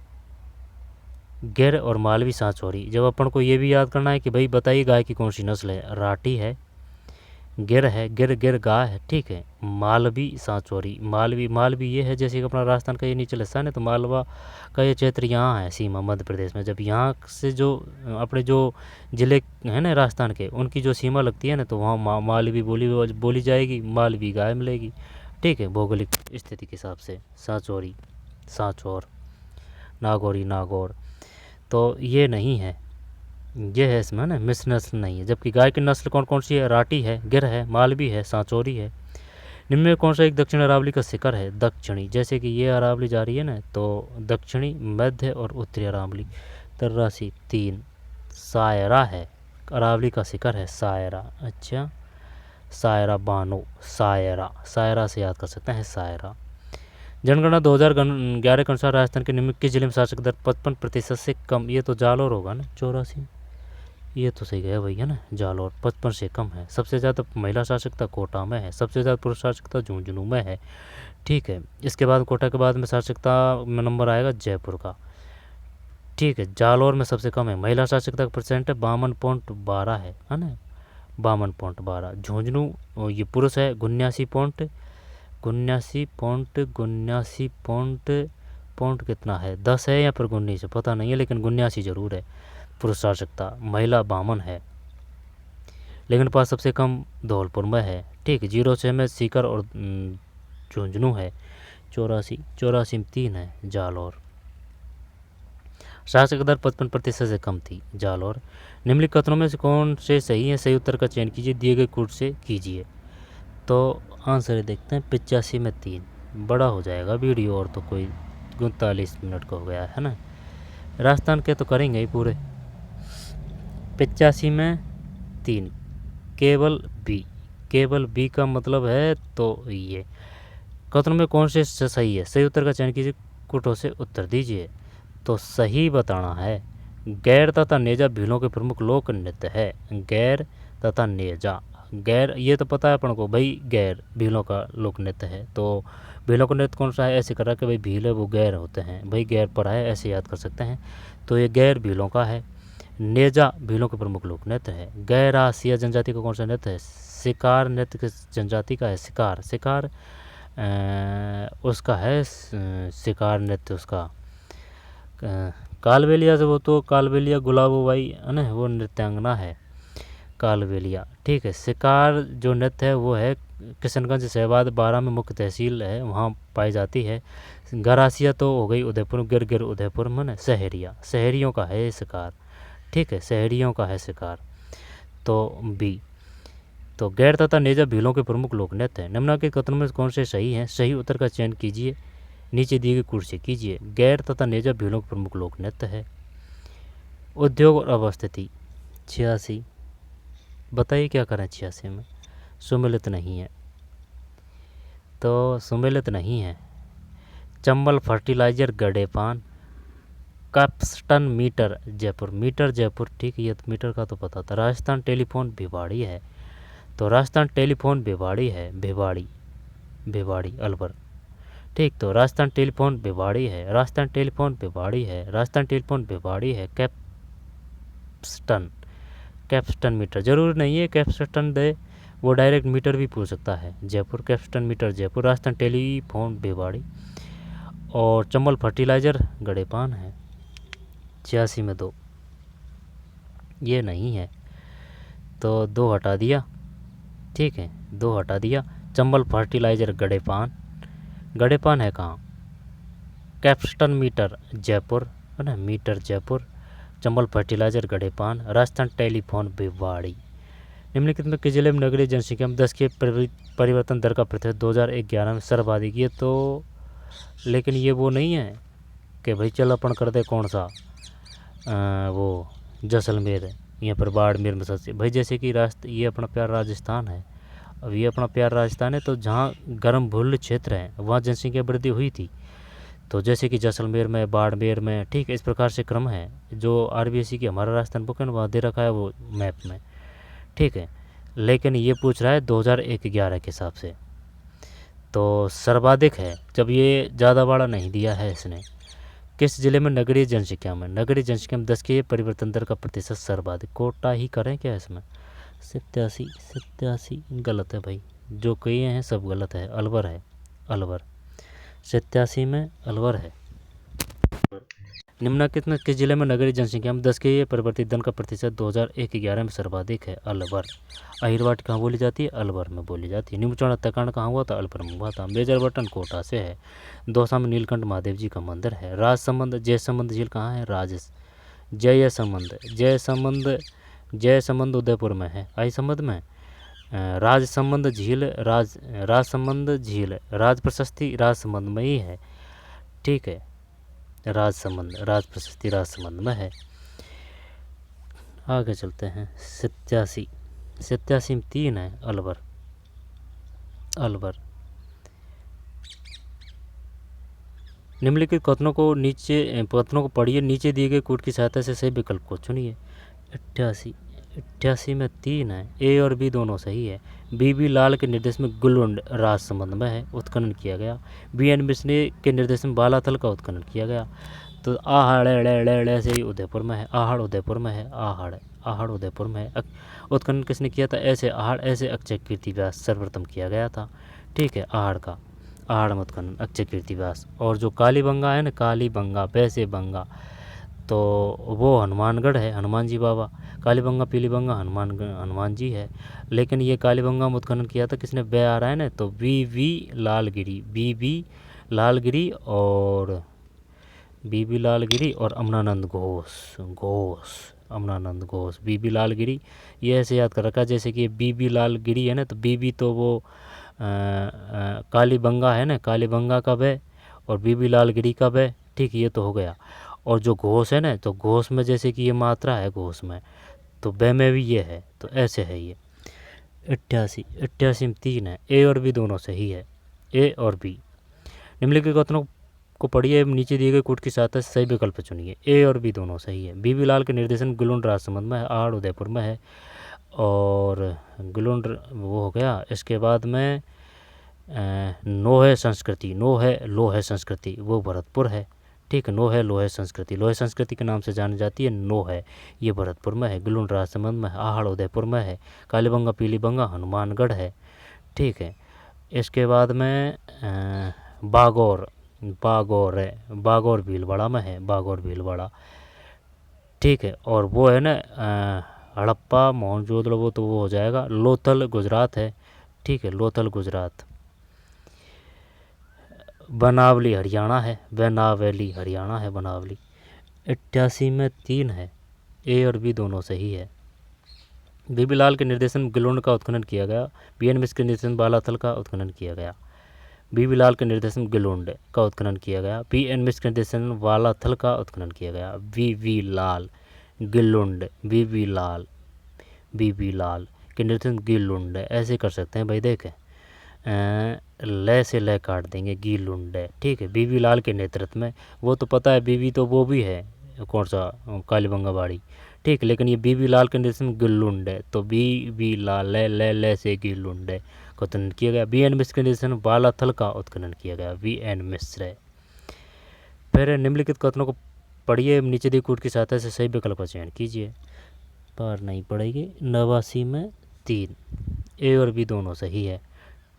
गिर और मालवी, सांचौरी। जब अपन को ये भी याद करना है कि भाई बताइए गाय की कौन सी नस्ल है, राठी है, गिर है, गिर, गिर गाय है, ठीक है। मालवी, सांचौरी, मालवी, मालवी ये है जैसे कि अपना राजस्थान का ये नीचला हिस्सा है, तो मालवा का ये क्षेत्र यहाँ है, सीमा मध्य प्रदेश में। जब यहाँ से जो अपने जो ज़िले हैं ना राजस्थान के, उनकी जो सीमा लगती है ना, तो वहाँ मालवी बोली जाएगी, मालवी गाय मिलेगी, ठीक है, भौगोलिक स्थिति के हिसाब से। सांचौरी, सांचौर, नागौरी, नागौर। तो ये नहीं है, ये है इसमें ना, मिश्र नस्ल नहीं है। जबकि गाय की नस्ल कौन कौन सी है? राठी है, गिर है, मालवी है, सांचौरी है। निम्न में कौन सा एक दक्षिण अरावली का शिखर है? दक्षिणी, जैसे कि ये अरावली जा रही है ना, तो दक्षिणी, मध्य और उत्तरी अरावली। 83-3 सायरा है, अरावली का शिखर है सायरा। अच्छा, सायरा बानो, सायरा, सायरा से याद कर सकते हैं, सायरा। जनगणना 2011 के अनुसार राजस्थान के निम्न किस जिले में शासक दर 55% से कम? ये तो जालौर होगा ना, 84, ये तो सही गया भैया ना, जालौर 55 से कम है। सबसे ज़्यादा महिला शासकता कोटा में है, सबसे ज़्यादा पुरुष शासकता झुंझुनू में है, ठीक है। इसके बाद कोटा के बाद में शासकता में नंबर आएगा जयपुर का, ठीक है। जालौर में सबसे कम है, महिला शासकता का परसेंट है 52.12 है ना, 52.12। झुंझुनू ये पुरुष है 79 कितना है, 10 है या फिर 19 पता नहीं है, लेकिन 79 जरूर है पुरुष शासकता, महिला 52 है। लेकिन पास सबसे कम धौलपुर में है, ठीक। 06 में सीकर और झुंझुनू है। 84 में 3 है जालौर। शासक दर 55% से कम थी जालौर। निम्नलिखित कथनों में से कौन से सही है? सही उत्तर का चयन कीजिए, दिए गए कोड से कीजिए। तो आंसर देखते हैं, 85 में 3 बड़ा हो जाएगा वीडियो, और तो कोई 39 मिनट का हो गया है ना। राजस्थान के तो करेंगे ही पूरे। 85 में 3 केवल बी, केवल बी का मतलब है तो ये। कथनों में कौन से सही है? सही उत्तर का चयन कीजिए, कुटों से उत्तर दीजिए। तो सही बताना है। गैर तथा नेजा भीलों के प्रमुख लोक नृत्य है। गैर तथा नेजा, गैर ये तो पता है अपन को भाई, गैर भीलों का लोक नृत्य है। तो भीलों का नृत्य कौन सा है, ऐसे करा कि भाई भील है वो गैर होते हैं, भाई गैर पढ़ा है ऐसे याद कर सकते हैं। तो ये गैर भीलों का है। नेजा भीलों के प्रमुख लोक नृत्य है। गैर आसिया जनजाति का कौन सा नृत्य है, शिकार नृत्य किस जनजाति का है, शिकार, शिकार उसका है, शिकार नृत्य उसका कालबेलिया से, वो तो कालबेलिया गुलाबोबाई है ना, वो नृत्यांगना है कालबेलिया। ठीक है, शिकार जो नृत्य है वो है किशनगंज शहबाद 12 में मुख्य तहसील है, वहाँ पाई जाती है। गरासिया तो हो गई उदयपुर, गिर गिर उदयपुर में ना, शहरिया, शहरियों का है शिकार। ठीक है, शहरियों का है शिकार। तो बी। तो गैर तथा नेजा भीलों के प्रमुख लोक नृत्य है। निम्नलिखित कथनों में कौन से सही हैं, सही उत्तर का चयन कीजिए, नीचे दिए गए कूट से कीजिए। गैर तथा नेजा भीलों के प्रमुख लोक नृत्य है। उद्योग और अवस्थिति 86, बताइए क्या करें 86 में, सुमिलित नहीं है, तो सुमिलित नहीं है। Chambal fertiliser Gadepan, Capstan meter Jaipur, meter Jaipur, ठीक है, ये तो मीटर का तो पता था। राजस्थान टेलीफोन भिवाड़ी है, तो राजस्थान टेलीफोन भिवाड़ी है, भिवाड़ी, भिवाड़ी अलवर। ठीक, तो राजस्थान टेलीफोन भिवाड़ी है, राजस्थान टेलीफोन भिवाड़ी है, राजस्थान टेलीफोन भिवाड़ी है। कैप्स्टन, कैप्स्टन मीटर जरूर नहीं है कैप्स्टन दे, वो डायरेक्ट मीटर भी पूछ सकता है। Jaipur, Capstan meter Jaipur, Rajasthan telephone Bhiwadi. और चंबल फर्टिलाइजर गडेपान है। 86 में 2, ये नहीं है, तो 2 हटा दिया। ठीक है, 2 हटा दिया। चंबल फर्टिलाइजर गडेपान, गडेपान है कहाँ, कैप्स्टन मीटर जयपुर है ना, meter Jaipur. Chambal fertiliser Gadepan, Rajasthan telephone Bhiwadi. निम्नलिखित में किस जिले में नगरीय जनसंख्या में 10 के परिवर्तन दर का प्रतिशत 2011 में सर्वाधिक, ये तो लेकिन ये वो नहीं है कि भाई चल अपन कर दे कौन सा वो जैसलमेर, यहाँ पर बाड़मेर में सबसे भाई, जैसे कि ये अपना प्यारा राजस्थान है। अब ये अपना प्यारा राजस्थान है, तो जहाँ गर्म भूल्य क्षेत्र है वहाँ जनसंख्या वृद्धि हुई थी, तो जैसे कि जैसलमेर में, बाड़मेर में। ठीक है, इस प्रकार से क्रम है जो आरबीएससी की हमारा राजस्थान बुक है वहाँ दे रखा है वो मैप में। ठीक है, लेकिन ये पूछ रहा है 2011 के हिसाब से, तो सर्वाधिक है जब ये ज़्यादा बड़ा नहीं दिया है इसने। किस जिले में नगरीय जनसंख्या में, नगरीय जनसंख्या में 10 के परिवर्तन दर का प्रतिशत सर्वाधिक, कोटा ही करें क्या इसमें। 87, 87 गलत है भाई, जो कहे हैं सब गलत है, अलवर है, अलवर। 87 में अलवर है। निम्नलिखित में किस जिले में नगरीय जनसंख्या में 10 के परिवर्तित दर का प्रतिशत 2011 में सर्वाधिक है, अलवर। अहिरवाट कहाँ बोली जाती है, अलवर में बोली जाती है। निम्नचौड़ा हत्याकांड कहाँ हुआ था, अलवर में हुआ था। मेजर बटन कोटा से है। दौसा में नीलकंठ महादेव जी का मंदिर है। राजसमंद जयसमंद झील कहाँ है, जयसमंद, जयसमंद, जयसमंद उदयपुर में है। आइसमंद में राजसमंद झील, राजसमंद झील, राज प्रशस्ति राजसमंद में ही है। ठीक है, राजसमंद, राज प्रशस्ति राजसमंद में है। आगे चलते हैं। 87, 87 में 3 है, अलवर, अलवर। निम्नलिखित कथनों को पढ़िए, नीचे दिए गए कूट की सहायता से सही विकल्प को चुनिए। 88 में 3 है, ए और बी दोनों सही है। बी लाल के निर्देश में गुलुंड राजसमंद में है, उत्खनन किया गया। बी एन मिश्रे के निर्देश में बालाथल का उत्खनन किया गया। तो आहड़ से ही उदयपुर में है, आहड़ उदयपुर में है, आहड़ उदयपुर में है। उत्खनन किसने किया था, ऐसे आहड़, ऐसे अक्षय कीर्ति व्यास सर्वप्रथम किया गया था। ठीक है, आहड़ का, आहड़ में उत्खनन अक्षय कीर्ति व्यास। और जो कालीबंगा है ना, कालीबंगा, वैसे बंगा, तो वो हनुमानगढ़ है, हनुमान जी बाबा। कालीबंगा पीलीबंगा हनुमान जी है। लेकिन ये कालीबंगा में उत्खनन किया था किसने, वे आ रहा है ना, तो वी लालगिरी, वी लालगिरी और बीबी लालगिरी और अमनानंद घोष, अमनानंद घोष, बीबी लालगिरी। ये ऐसे याद कर रखा, जैसे कि बीबी लालगिरी है ना, तो बीबी तो वो कालीबंगा है ना, कालीबंगा कब है, और बीबी लालगिरी कब है। ठीक, ये तो हो गया। और जो घोष है ना, तो घोष में जैसे कि ये मात्रा है घोष में, तो वे में भी ये है, तो ऐसे है ये। 88 में 3 है, ए और बी दोनों सही है, ए और बी। निम्नलिखित कथनों को पढ़िए, नीचे दिए गए कूट की सहायता से सही विकल्प चुनिए। ए और बी दोनों सही है। बीबी लाल के निर्देशन गुलुंड राजसमंद में है, आहड़ उदयपुर में है, और गुलुंड वो हो गया। इसके बाद में नोहे संस्कृति, लोहे संस्कृति वो भरतपुर है। ठीक है, नोहे लोहे संस्कृति, लोहे संस्कृति के नाम से जानी जाती है नोहे, ये भरतपुर में है। गुलुंड राजसमंद में है, आहड़ उदयपुर में है, कालीबंगा पीलीबंगा हनुमानगढ़ है। ठीक है, इसके बाद में बागौर है, बागौर भीलवाड़ा में है, बागौर भीलवाड़ा। ठीक है, और वो है ना हड़प्पा मोहनजोदड़ो, वो तो वो हो जाएगा, लोथल गुजरात है। ठीक है, लोथल गुजरात। बनावली हरियाणा है, बनावली हरियाणा है, बनावली। 88 में 3 है, ए और बी दोनों सही है। बीबी लाल के निर्देशन में गुलुंड का उत्खनन किया गया, बी.एन. मिश्र के निर्देशन बालाथल का उत्खनन किया गया। बीबी लाल के निर्देशन गुलुंड का उत्खनन किया गया, बी.एन. मिश्र के निर्देशन बालाथल का उत्खनन किया गया। बीबी लाल गुलुंड, बीबी लाल के निर्देशन गुलुंड, ऐसे कर सकते हैं भाई। देखें ले से ले काट देंगे, गीलुंड। ठीक है, बीबी लाल के नेतृत्व में, वो तो पता है, बीबी तो वो भी है, कौन सा, कालीबंगा बाड़ी। ठीक, लेकिन ये बीबी लाल के निर्देशन में गुलुंड है, तो बीबी लाल ले से गीलुंड का उत्खनन किया गया। बी.एन. मिश्र के निर्देशन में बालाथल का उत्खनन किया गया, बी.एन. मिश्र। फिर निम्नलिखित कथनों को पढ़िए, नीचे दी कूट की सहायता से सही विकल्प का चयन कीजिए। पार नहीं पड़ेगी। 89 में 3, ए और बी दोनों सही है।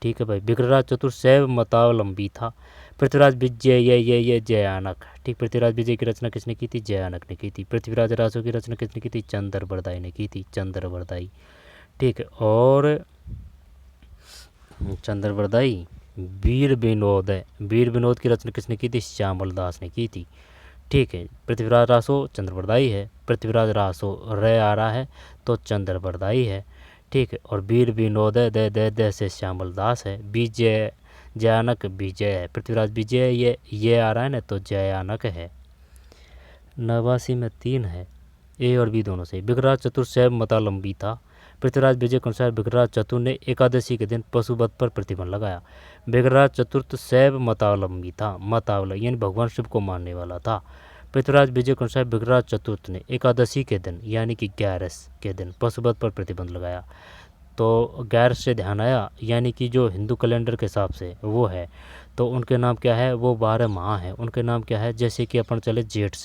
ठीक है भाई। विग्रहराज चतुर शैव मतावलंबी था। पृथ्वीराज विजय ये जयानक। ठीक, पृथ्वीराज विजय की रचना किसने की थी? जयानक ने की थी। पृथ्वीराज रासो की रचना किसने की थी? चंद्रबरदाई ने की थी, चंद्रबरदाई। ठीक है, और चंद्रबरदाई। वीर विनोद की रचना किसने की थी? श्यामल दास ने की थी। ठीक है, पृथ्वीराज रासो चंद्रबरदाई है, पृथ्वीराज रासो रे आ रहा है तो चंद्रबरदाई है। ठीक है, और वीर विनोद दे से श्यामल दास है। विजय जयानक विजय है, पृथ्वीराज विजय ये आ रहा है ना तो जयानक है। 89 में 3 है, ए और बी दोनों से। विग्रहराज चतुर शैव मतावलंबी था। पृथ्वीराज विजय के अनुसार विग्रहराज चतुर ने एकादशी के दिन पशुवध पर प्रतिबंध लगाया। विग्रहराज चतुर्थ शैव मतावलंबी था, मतावलंबी यानी भगवान शिव को मानने वाला था। पृथ्वीराज विजय के अनुसार विग्रहराज चतुर्थ ने एकादशी के दिन यानी कि 11 के दिन पशुवध पर प्रतिबंध लगाया। तो 11 से ध्यान आया, यानी कि जो हिंदू कैलेंडर के हिसाब से वो है, तो उनके नाम क्या है? वो 12 माह है, उनके नाम क्या है? जैसे कि अपन चले जेठ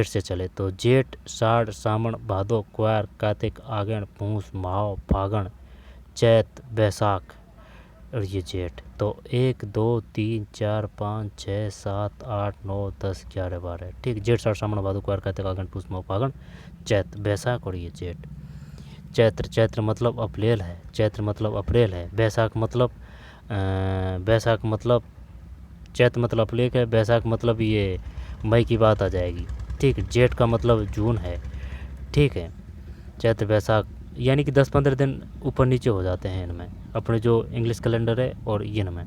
से चले तो जेठ, साढ़, सावन, भादो, क्वार, कार्तिक, आगन, पूस, माह, फागण, चैत, बैसाख और ये जेठ। तो 1 2 3 4 5 6 7 8 9 10 11 12। ठीक, जेठ, साढ़, सावन, भादो, क्वार, कार्तिक, आगन, पूस, माह, फागण, चैत, बैसाख और ये जेठ। चैत्र मतलब अप्रैल है, चैत्र मतलब अप्रैल है। बैसाख मतलब चैत्र मतलब अप्रैल है, बैसाख मतलब ये मई की बात आ जाएगी। ठीक, जेठ का मतलब जून है। ठीक है, चैत्र बैसाख यानी कि 10-15 दिन ऊपर नीचे हो जाते हैं इनमें, अपने जो इंग्लिश कैलेंडर है और इनमें।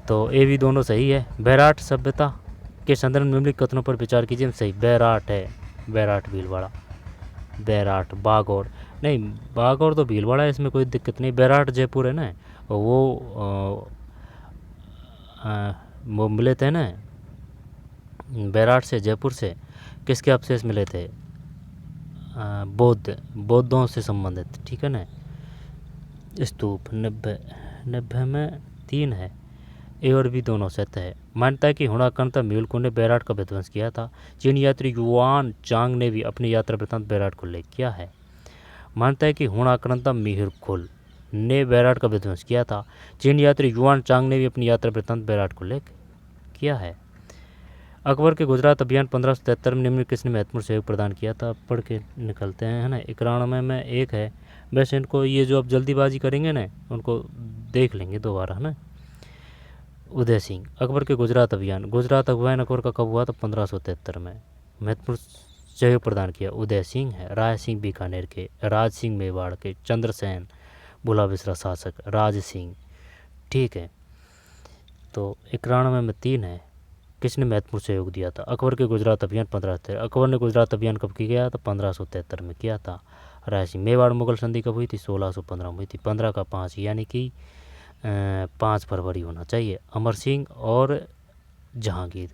तो ए भी दोनों सही है। बैराट सभ्यता के संदर्भ में निम्नलिखित कथनों पर विचार कीजिए। सही बैराट है, बैराट भीलवाड़ा। बैराट बागौर नहीं, बागौर तो भीलवाड़ा है, इसमें कोई दिक्कत नहीं। बैराट जयपुर है ना, वो मिले थे ना बैराट से, जयपुर से किसके अवशेष मिले थे? बौद्धों से संबंधित। ठीक है ना। स्तूप 90 में 3 है, ए और बी दोनों सत्य है। मान्यता है कि हुणाकर्ता मेहुलकुंड ने बैराट का विध्वंस किया था। चीन यात्री युआन चांग ने भी अपनी यात्रा वृत्तांत बैराट को उल्लेख किया है। मानता है कि हुणाकर्ता मेहुलकुंड ने बैराट का विध्वंस किया था। चीन यात्री युआन चांग ने भी अपनी यात्रा वृत्तांत बैराट को उल्लेख किया है। अकबर के गुजरात अभियान 1573 में निम्न किसने महत्वपूर्ण सहयोग प्रदान किया था? पढ़ के निकलते हैं, है ना। 91 में 1 है। वैसे इनको ये जो अब जल्दीबाजी करेंगे ना उनको देख लेंगे दोबारा, है ना। उदय सिंह। अकबर के गुजरात अभियान अकबर का कब हुआ था? 1573 में। महत्वपूर्ण सहयोग प्रदान किया उदय सिंह है। राय सिंह बीकानेर के, राज सिंह मेवाड़ के, चंद्रसेन बुलाबिसरा शासक, राज सिंह। ठीक है, तो 91 में 3 है। किसने महत्वपूर्ण सहयोग दिया था? अकबर के गुजरात अभियान 1573। अकबर ने गुजरात अभियान कब किया था? 1573 में किया था। राय सिंह। मेवाड़ मुगल संधि कब हुई थी? 1615 में हुई थी। 15 का 5 यानी कि 5 फरवरी होना चाहिए। अमर सिंह और जहांगीर।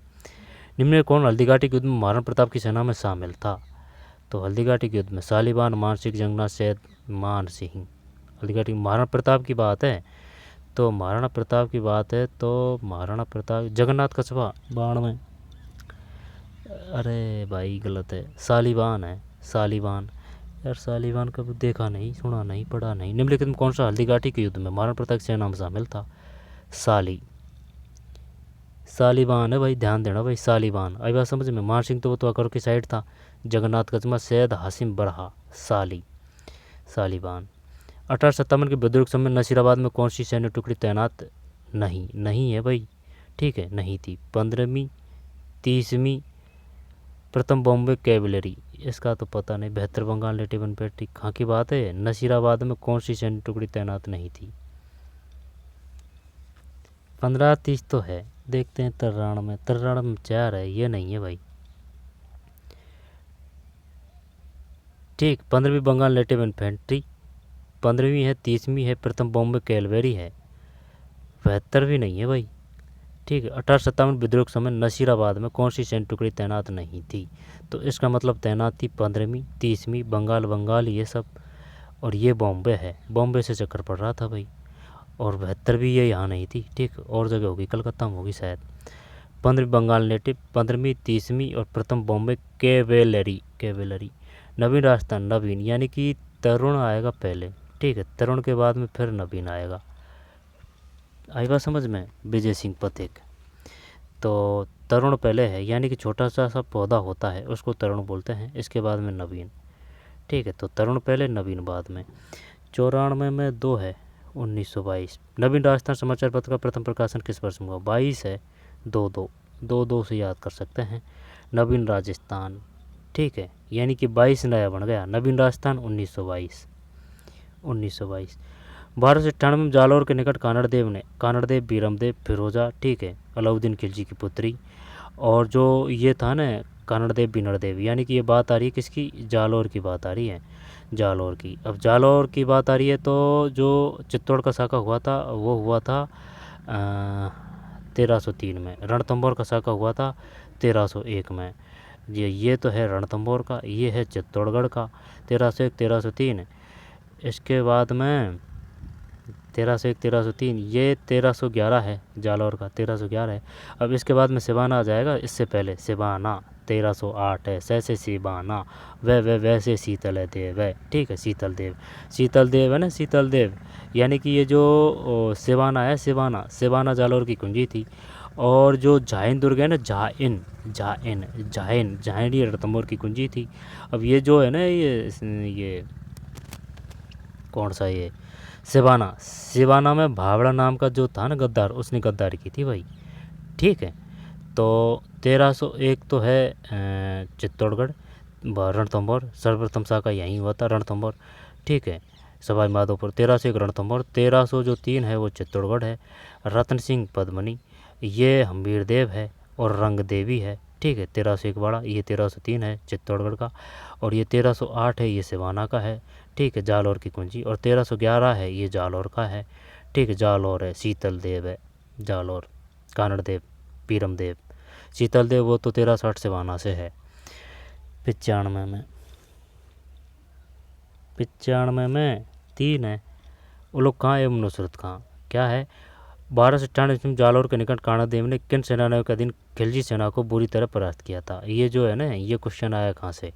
निम्न में कौन हल्दीघाटी के युद्ध में महाराणा प्रताप की सेना में शामिल था? तो हल्दीघाटी के युद्ध में सालिबान, मानसिंह, जंगनाथ, सैयद मान सिंह। हल्दीघाटी महाराणा प्रताप की बात है तो महाराणा प्रताप की बात है तो महाराणा प्रताप जगन्नाथ कस्बा बाण में, अरे भाई गलत है, सालिबान है, सालिबान। यार सालिबान कब देखा नहीं, सुना नहीं, पढ़ा नहीं। निम्नलिखित में कौन सा हल्दीघाटी के युद्ध में महाराणा प्रताप की सेना में शामिल था? सालिबान है भाई, ध्यान देना भाई, सालिबान। आई बात समझ में। मान सिंह तो वो तो अकबर की साइड था। जगन्नाथ कस्बा, सैयद हासिम बरहा, सालिबान। 1857 के विद्रोह के समय नसीराबाद में कौन सी सैन्य टुकड़ी तैनात नहीं है भाई, ठीक है, नहीं थी। 15वीं, 30वीं, प्रथम बॉम्बे कैवलरी, इसका तो पता नहीं। 72 बंगाल नेटिव इन्फेंट्री, कहाँ की बात है? नसीराबाद में कौन सी सैन्य टुकड़ी तैनात नहीं थी? 1530 तो है, देखते हैं। तर्राण में 4 है, ये नहीं है भाई, ठीक। 15वीं बंगाल नेटिव इन्फेंट्री, 15वीं है, 30वीं है, प्रथम बॉम्बे कैवलरी है, 72वीं नहीं है भाई, ठीक है। 1857 विद्रोह के समय नसीराबाद में कौन सी सैन्य टुकड़ी तैनात नहीं थी? तो इसका मतलब तैनात थी 15वीं, 30वीं, बंगाल ये सब, और ये बॉम्बे है, बॉम्बे से चक्कर पड़ रहा था भाई। और 72वीं ये यहाँ नहीं थी, ठीक। और जगह होगी, कलकत्ता में होगी शायद। 15वीं बंगाल नेटिव, 15वीं, 30वीं और प्रथम बॉम्बे कैवेलरी। नवीन राजस्थान, नवीन यानी कि तरुण आएगा पहले, ठीक है, तरुण के बाद में फिर नवीन आएगा। आई बात समझ में। विजय सिंह पथिक, तो तरुण पहले है, यानी कि छोटा सा पौधा होता है उसको तरुण बोलते हैं, इसके बाद में नवीन, ठीक है। तो तरुण पहले, नवीन बाद में। 94 में 2 है, 1922। नवीन राजस्थान समाचार पत्र का प्रथम प्रकाशन किस वर्ष में हुआ? 22 है, 2 से याद कर सकते हैं। नवीन राजस्थान, ठीक है, यानी कि 22 नया बन गया, नवीन राजस्थान 1922। 1298 में जालौर के निकट कानड़देव बीरमदेव फिरोजा, ठीक है, अलाउद्दीन खिलजी की पुत्री। और जो ये था ना कानड़देव बिनड़देव, यानी कि ये बात आ रही है किसकी? जालौर की बात आ रही है, जालौर की। अब जालौर की बात आ रही है तो जो चित्तौड़ का साका हुआ था वो हुआ था 1303 में। रणथंभौर का साका हुआ था 1301 में। ये तो है रणथंभौर का, ये है चित्तौड़गढ़ का 1301 1303। इसके बाद में 1301 1303, ये 1311 है, जालौर का 1311 है। अब इसके बाद में सिवाना आ जाएगा, इससे पहले सिवाना 1308 है। से सिवाना, वैसे शीतल है देव है, ठीक है, शीतल देव है ना, शीतल देव। यानी कि ये जो सिवाना है, सिवाना जालौर की कुंजी थी। और जो जाइन दुर्ग है ना, जाइन ये रणथंभौर की कुंजी थी। अब ये जो है ना, ये कौन सा, ये सिवाना में भावड़ा नाम का जो था ना गद्दार, उसने गद्दारी की थी भाई, ठीक है। तो 1301 तो है चित्तौड़गढ़, रणथंभौर सर्वप्रथम शाखा यहीं हुआ था, रणथंभौर, ठीक है, सवाई माधोपुर। 1301 रणथंभौर, 1303 है वो चित्तौड़गढ़ है। रतन सिंह पद्मनी, ये हम्बीर देव है और रंग देवी है, ठीक है। 1301 वाड़ा, ये 1303 है चित्तौड़गढ़ का, और ये 1308 है, ये सिवाना का है, ठीक है, जालौर की कुंजी। और 1311 है, ये जालौर का है, ठीक है, जालौर है, शीतल देव है जालौर, कानड़देव बीरमदेव, शीतल देव वो तो 1360 सिवाना से है। 95 में 3 है, उलुग खां एवं नुसरत खां, क्या है? 1298 में जालौर के निकट कानड़देव ने किन सेनानियों के अधीन खिलजी सेना को बुरी तरह परास्त किया था? ये जो है ना, ये क्वेश्चन आया कहाँ से?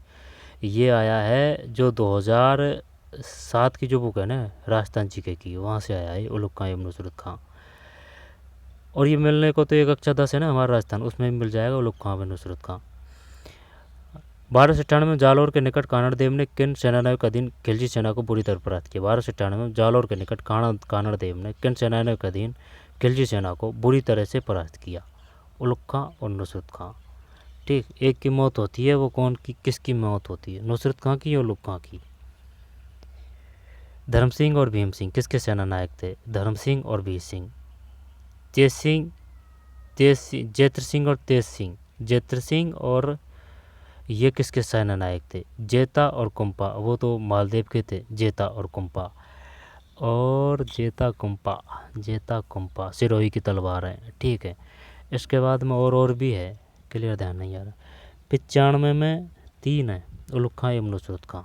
ये आया है जो 2007 की जो बुक है ना राजस्थान जीके की, वहाँ से आया है, उलुग खां एवं नुसरत खां। और ये मिलने को तो एक कक्षा 10 है ना हमारा राजस्थान, उसमें भी मिल जाएगा उलुग खां एवं नुसरत खां। 1297 में जालौर के निकट कानड़देव ने किन सेनानियों के अधीन खिलजी सेना को बुरी तरह परास्त किया? 1297 में जालौर के निकट कानड़देव ने किन सेनानियों के अधीन खिलजी सेना को बुरी तरह से परास्त किया? उलुग खां और नुसरत खां, ठीक। एक की मौत होती है, वो कौन की, किसकी मौत होती है? नुसरत खां की और उलुग खां की। धर्म सिंह और भीम सिंह किसके सेना नायक थे? धर्म सिंह और भीम सिंह। जेत्र सिंह और तेज सिंह, जेत्र सिंह और ये किसके सेना नायक थे? जेता और कुंपा, वो तो मालदेव के थे, जेता और कुंपा। और जेता कुंपा सिरोही की तलवार है, ठीक है। इसके बाद में और भी है, क्लियर ध्यान नहीं आ रहा। 95 में 3 है, उलुग खां एवं नुसरत खां।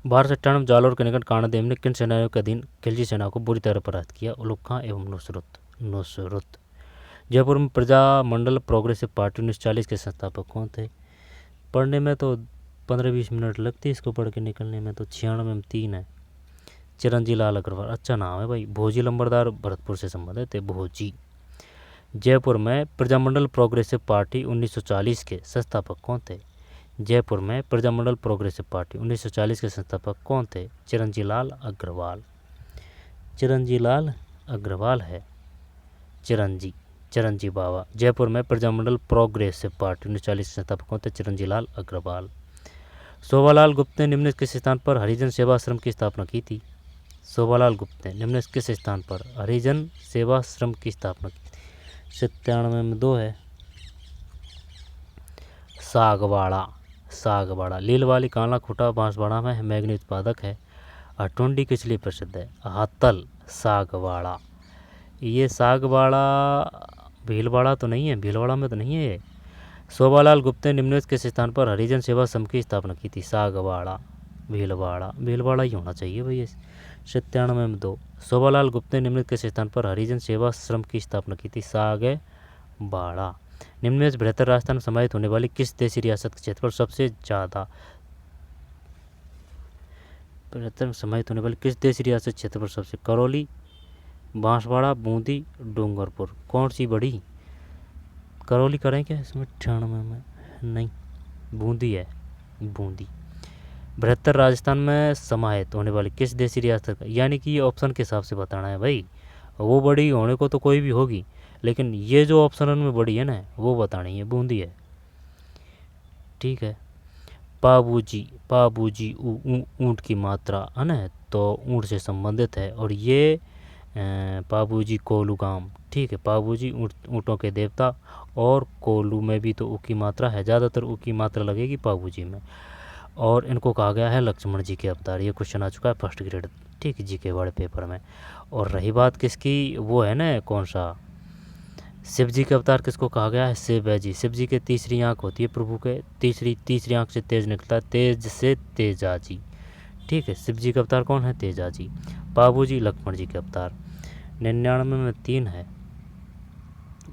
1297 जालौर के निकट काणादेव ने किन सेनानियों के अधीन खिलजी सेना को बुरी तरह परास्त किया? उलुग खां एवं नुसरत। जयपुर में प्रजामंडल प्रोग्रेसिव पार्टी 1940 के संस्थापक कौन थे? पढ़ने में तो 15-20 मिनट लगती है इसको पढ़ के निकलने में, तो 96 में 3 है, चिरंजी लाल अग्रवाल। अच्छा नाम है भाई। भोजी लंबरदार भरतपुर से संबंधित है, भोजी। जयपुर में प्रजामंडल प्रोग्रेसिव पार्टी 1940 के संस्थापक कौन थे? जयपुर में प्रजामंडल प्रोग्रेसिव पार्टी 1940 के संस्थापक कौन थे? चिरंजी लाल अग्रवाल है, चिरंजी बाबा। जयपुर में प्रजामंडल प्रोग्रेसिव पार्टी 1940 के संस्थापक कौन थे? चिरंजी लाल अग्रवाल। शोभालाल गुप्त ने निम्न किस स्थान पर हरिजन सेवाश्रम की स्थापना की थी? शोभालाल गुप्त ने निम्न किस स्थान पर हरिजन सेवाश्रम की स्थापना की थी? 97 में 2 है, सागवाड़ा। लीलवाली काला खुटा बांसवाड़ा में मैग्नी उत्पादक है। अटुंडी किस लिए प्रसिद्ध है? हातल। सागवाड़ा। ये सागवाड़ा भीलवाड़ा तो नहीं है, भीलवाड़ा में तो नहीं है ये। शोभालाल गुप्त ने निम्नलिखित किस स्थान पर हरिजन सेवा संघ की स्थापना की थी? सागवाड़ा, भीलवाड़ा ही होना चाहिए भैया। 97 में 2। शोभालाल गुप्त ने निम्नलिखित किस स्थान पर हरिजन सेवा श्रम की स्थापना की थी? सागवाड़ा। निम्न में बृहत्तर राजस्थान में समाहित होने वाली किस देशी रियासत के क्षेत्रफल सबसे ज़्यादा? बृहत्तर समाहित होने वाली किस देशी रियासत क्षेत्रफल सबसे? करौली, बांसवाड़ा, बूंदी, डूंगरपुर। कौन सी बड़ी? करौली करें क्या इसमें? 98 में नहीं, बूंदी है, बूंदी। बृहत्तर राजस्थान में समाहित होने वाली किस देशी रियासत? यानी कि ये ऑप्शन के हिसाब से बताना है भाई। वो बड़ी होने को तो कोई भी होगी, लेकिन ये जो ऑप्शन में बड़ी है ना, वो बतानी है, बूंदी है, ठीक है। पाबूजी ऊंट की मात्रा है ना, तो ऊंट से संबंधित है। और ये पाबूजी कोलू गांव, ठीक है। पाबूजी ऊँटों के देवता, और कोलू में भी तो ऊ की मात्रा है, ज़्यादातर ऊ की मात्रा लगेगी पाबूजी में। और इनको कहा गया है लक्ष्मण जी के अवतार। ये क्वेश्चन आ चुका है फर्स्ट ग्रेड, ठीक है, जी के वाले पेपर में। और रही बात किसकी, वो है ना कौन सा, शिव जी के अवतार किसको कहा गया है? शिव है जी। शिव जी के तीसरी आँख होती है प्रभु के, तीसरी आँख से तेज निकलता है, तेज से तेजा जी, ठीक है। शिव जी का अवतार कौन है? तेजा जी। पाबूजी लक्ष्मण जी के अवतार। 99 में 3 है,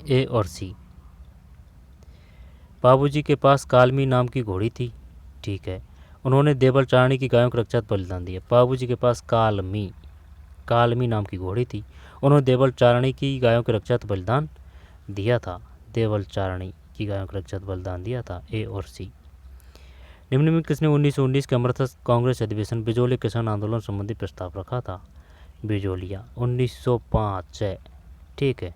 ए और सी। पाबूजी के पास कालमी नाम की घोड़ी थी, ठीक है। उन्होंने देवल चारणी की गायों की रक्षा बलिदान दिया। पाबूजी के पास कालमी नाम की घोड़ी थी, उन्होंने देवल चारणी की गायों की रक्षा बलिदान दिया था। देवल चारणी की गायों की रक्षा बलिदान दिया था, ए और सी। निम्न में किसने 1919 के अमृतसर कांग्रेस अधिवेशन बिजोली किसान आंदोलन संबंधी प्रस्ताव रखा था? बिजोलिया। 1905 है, ठीक है।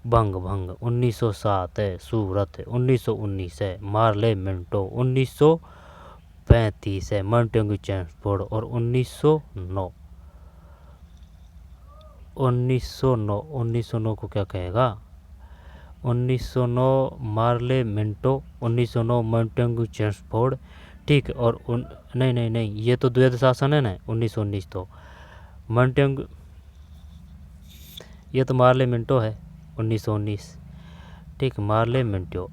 भंग 1907 है। सूरत 1919 है। मार्ले मिंटो 1935 है। मॉन्टेग्यू चेम्सफोर्ड और 1909 को क्या कहेगा? 1909 मार्ले मिंटो, 1909 मॉन्टेग्यू चेम्सफोर्ड, ठीक है। और नहीं, ये तो द्वैध शासन है ना, 1919 तो मॉन्टेग्यू, ये तो मार्ले मिंटो है 1919, ठीक, मार्ले मिंटो।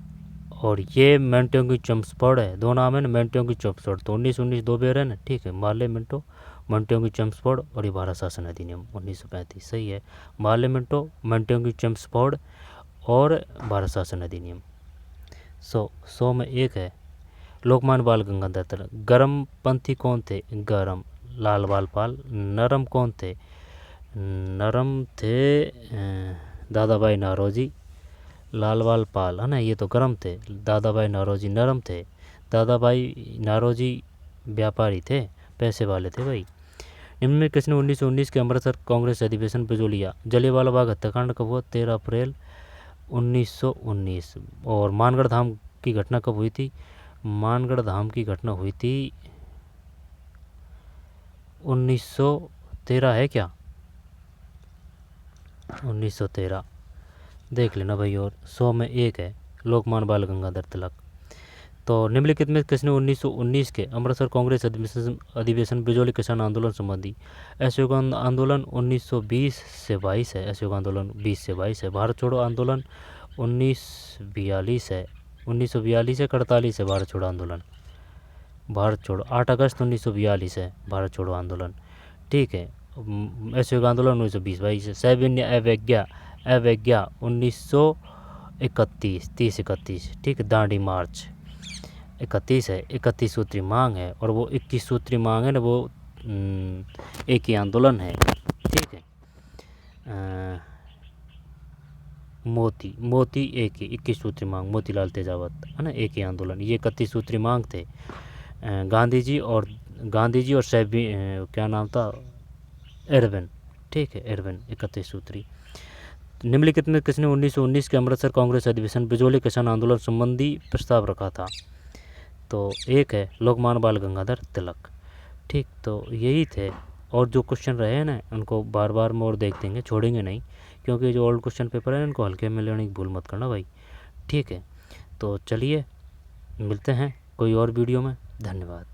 और ये मॉन्टेग्यू चेम्सफोर्ड है, दो नाम है ना, मॉन्टेग्यू चेम्सफोर्ड, तो 1919 दो बेर है ना, ठीक है। मार्ले मिंटो, मॉन्टेग्यू चेम्सफोर्ड, और ये भारत शासन अधिनियम 1935, सही है। मार्ले मिंटो, मॉन्टेग्यू चेम्सफोर्ड और भारत शासन अधिनियम। 100 में 1 है। लोकमान्य बाल गंगाधर तिलक। गरम पंथी कौन थे? गरम लाल बाल पाल। नरम कौन थे? नरम थे दादा भाई नारोजी। लाल बाल पाल है ना, ये तो गरम थे। दादा भाई नारोजी नरम थे। दादा भाई नारोजी व्यापारी थे, पैसे वाले थे भाई। निम्न में किसने 1919 के अमृतसर कांग्रेस अधिवेशन बिजोलिया? जलियांवाला बाग हत्याकांड कब हुआ? 13 अप्रैल 1919। और मानगढ़ धाम की घटना कब हुई थी? मानगढ़ धाम की घटना हुई थी 1913 है क्या? 1913 देख लेना भाई। और 100 में 1 है। लोकमान्य बाल गंगाधर तिलक। तो निम्नलिखित में किसने 1919 के अमृतसर कांग्रेस अधिवेशन बिजौली किसान आंदोलन संबंधी? असहयोग आंदोलन 1920 से 22 है, असहयोग आंदोलन 20 से 22 है। भारत छोड़ो आंदोलन 1942 है, 1942 से 48 है भारत छोड़ो आंदोलन। भारत छोड़ो 8 अगस्त 1942 है भारत छोड़ो आंदोलन, ठीक है। असहयोग आंदोलन 1920-22 है। सविनय अवज्ञा 1931, 30-31, ठीक है। दांडी मार्च 31 है, 31 सूत्री मांग है, और वो 21 सूत्री मांग है ना, वो एक ही आंदोलन है, ठीक है। मोती एक ही 21 सूत्री मांग, मोतीलाल तेजावत है ना, एक ही आंदोलन। ये 31 सूत्री मांग थे। गांधी जी और क्या नाम था, इरविन, ठीक है, इरविन 31 सूत्री। निम्नलिखित में किसने 1919 के अमृतसर कांग्रेस अधिवेशन बिजौली किसान आंदोलन संबंधी प्रस्ताव रखा था? तो एक है लोकमान्य बाल गंगाधर तिलक, ठीक। तो यही थे, और जो क्वेश्चन रहे हैं ना उनको बार बार में और देख देंगे, छोड़ेंगे नहीं, क्योंकि जो ओल्ड क्वेश्चन पेपर है इनको हल्के में लेने की भूल मत करना भाई, ठीक है। तो चलिए मिलते हैं कोई और वीडियो में, धन्यवाद।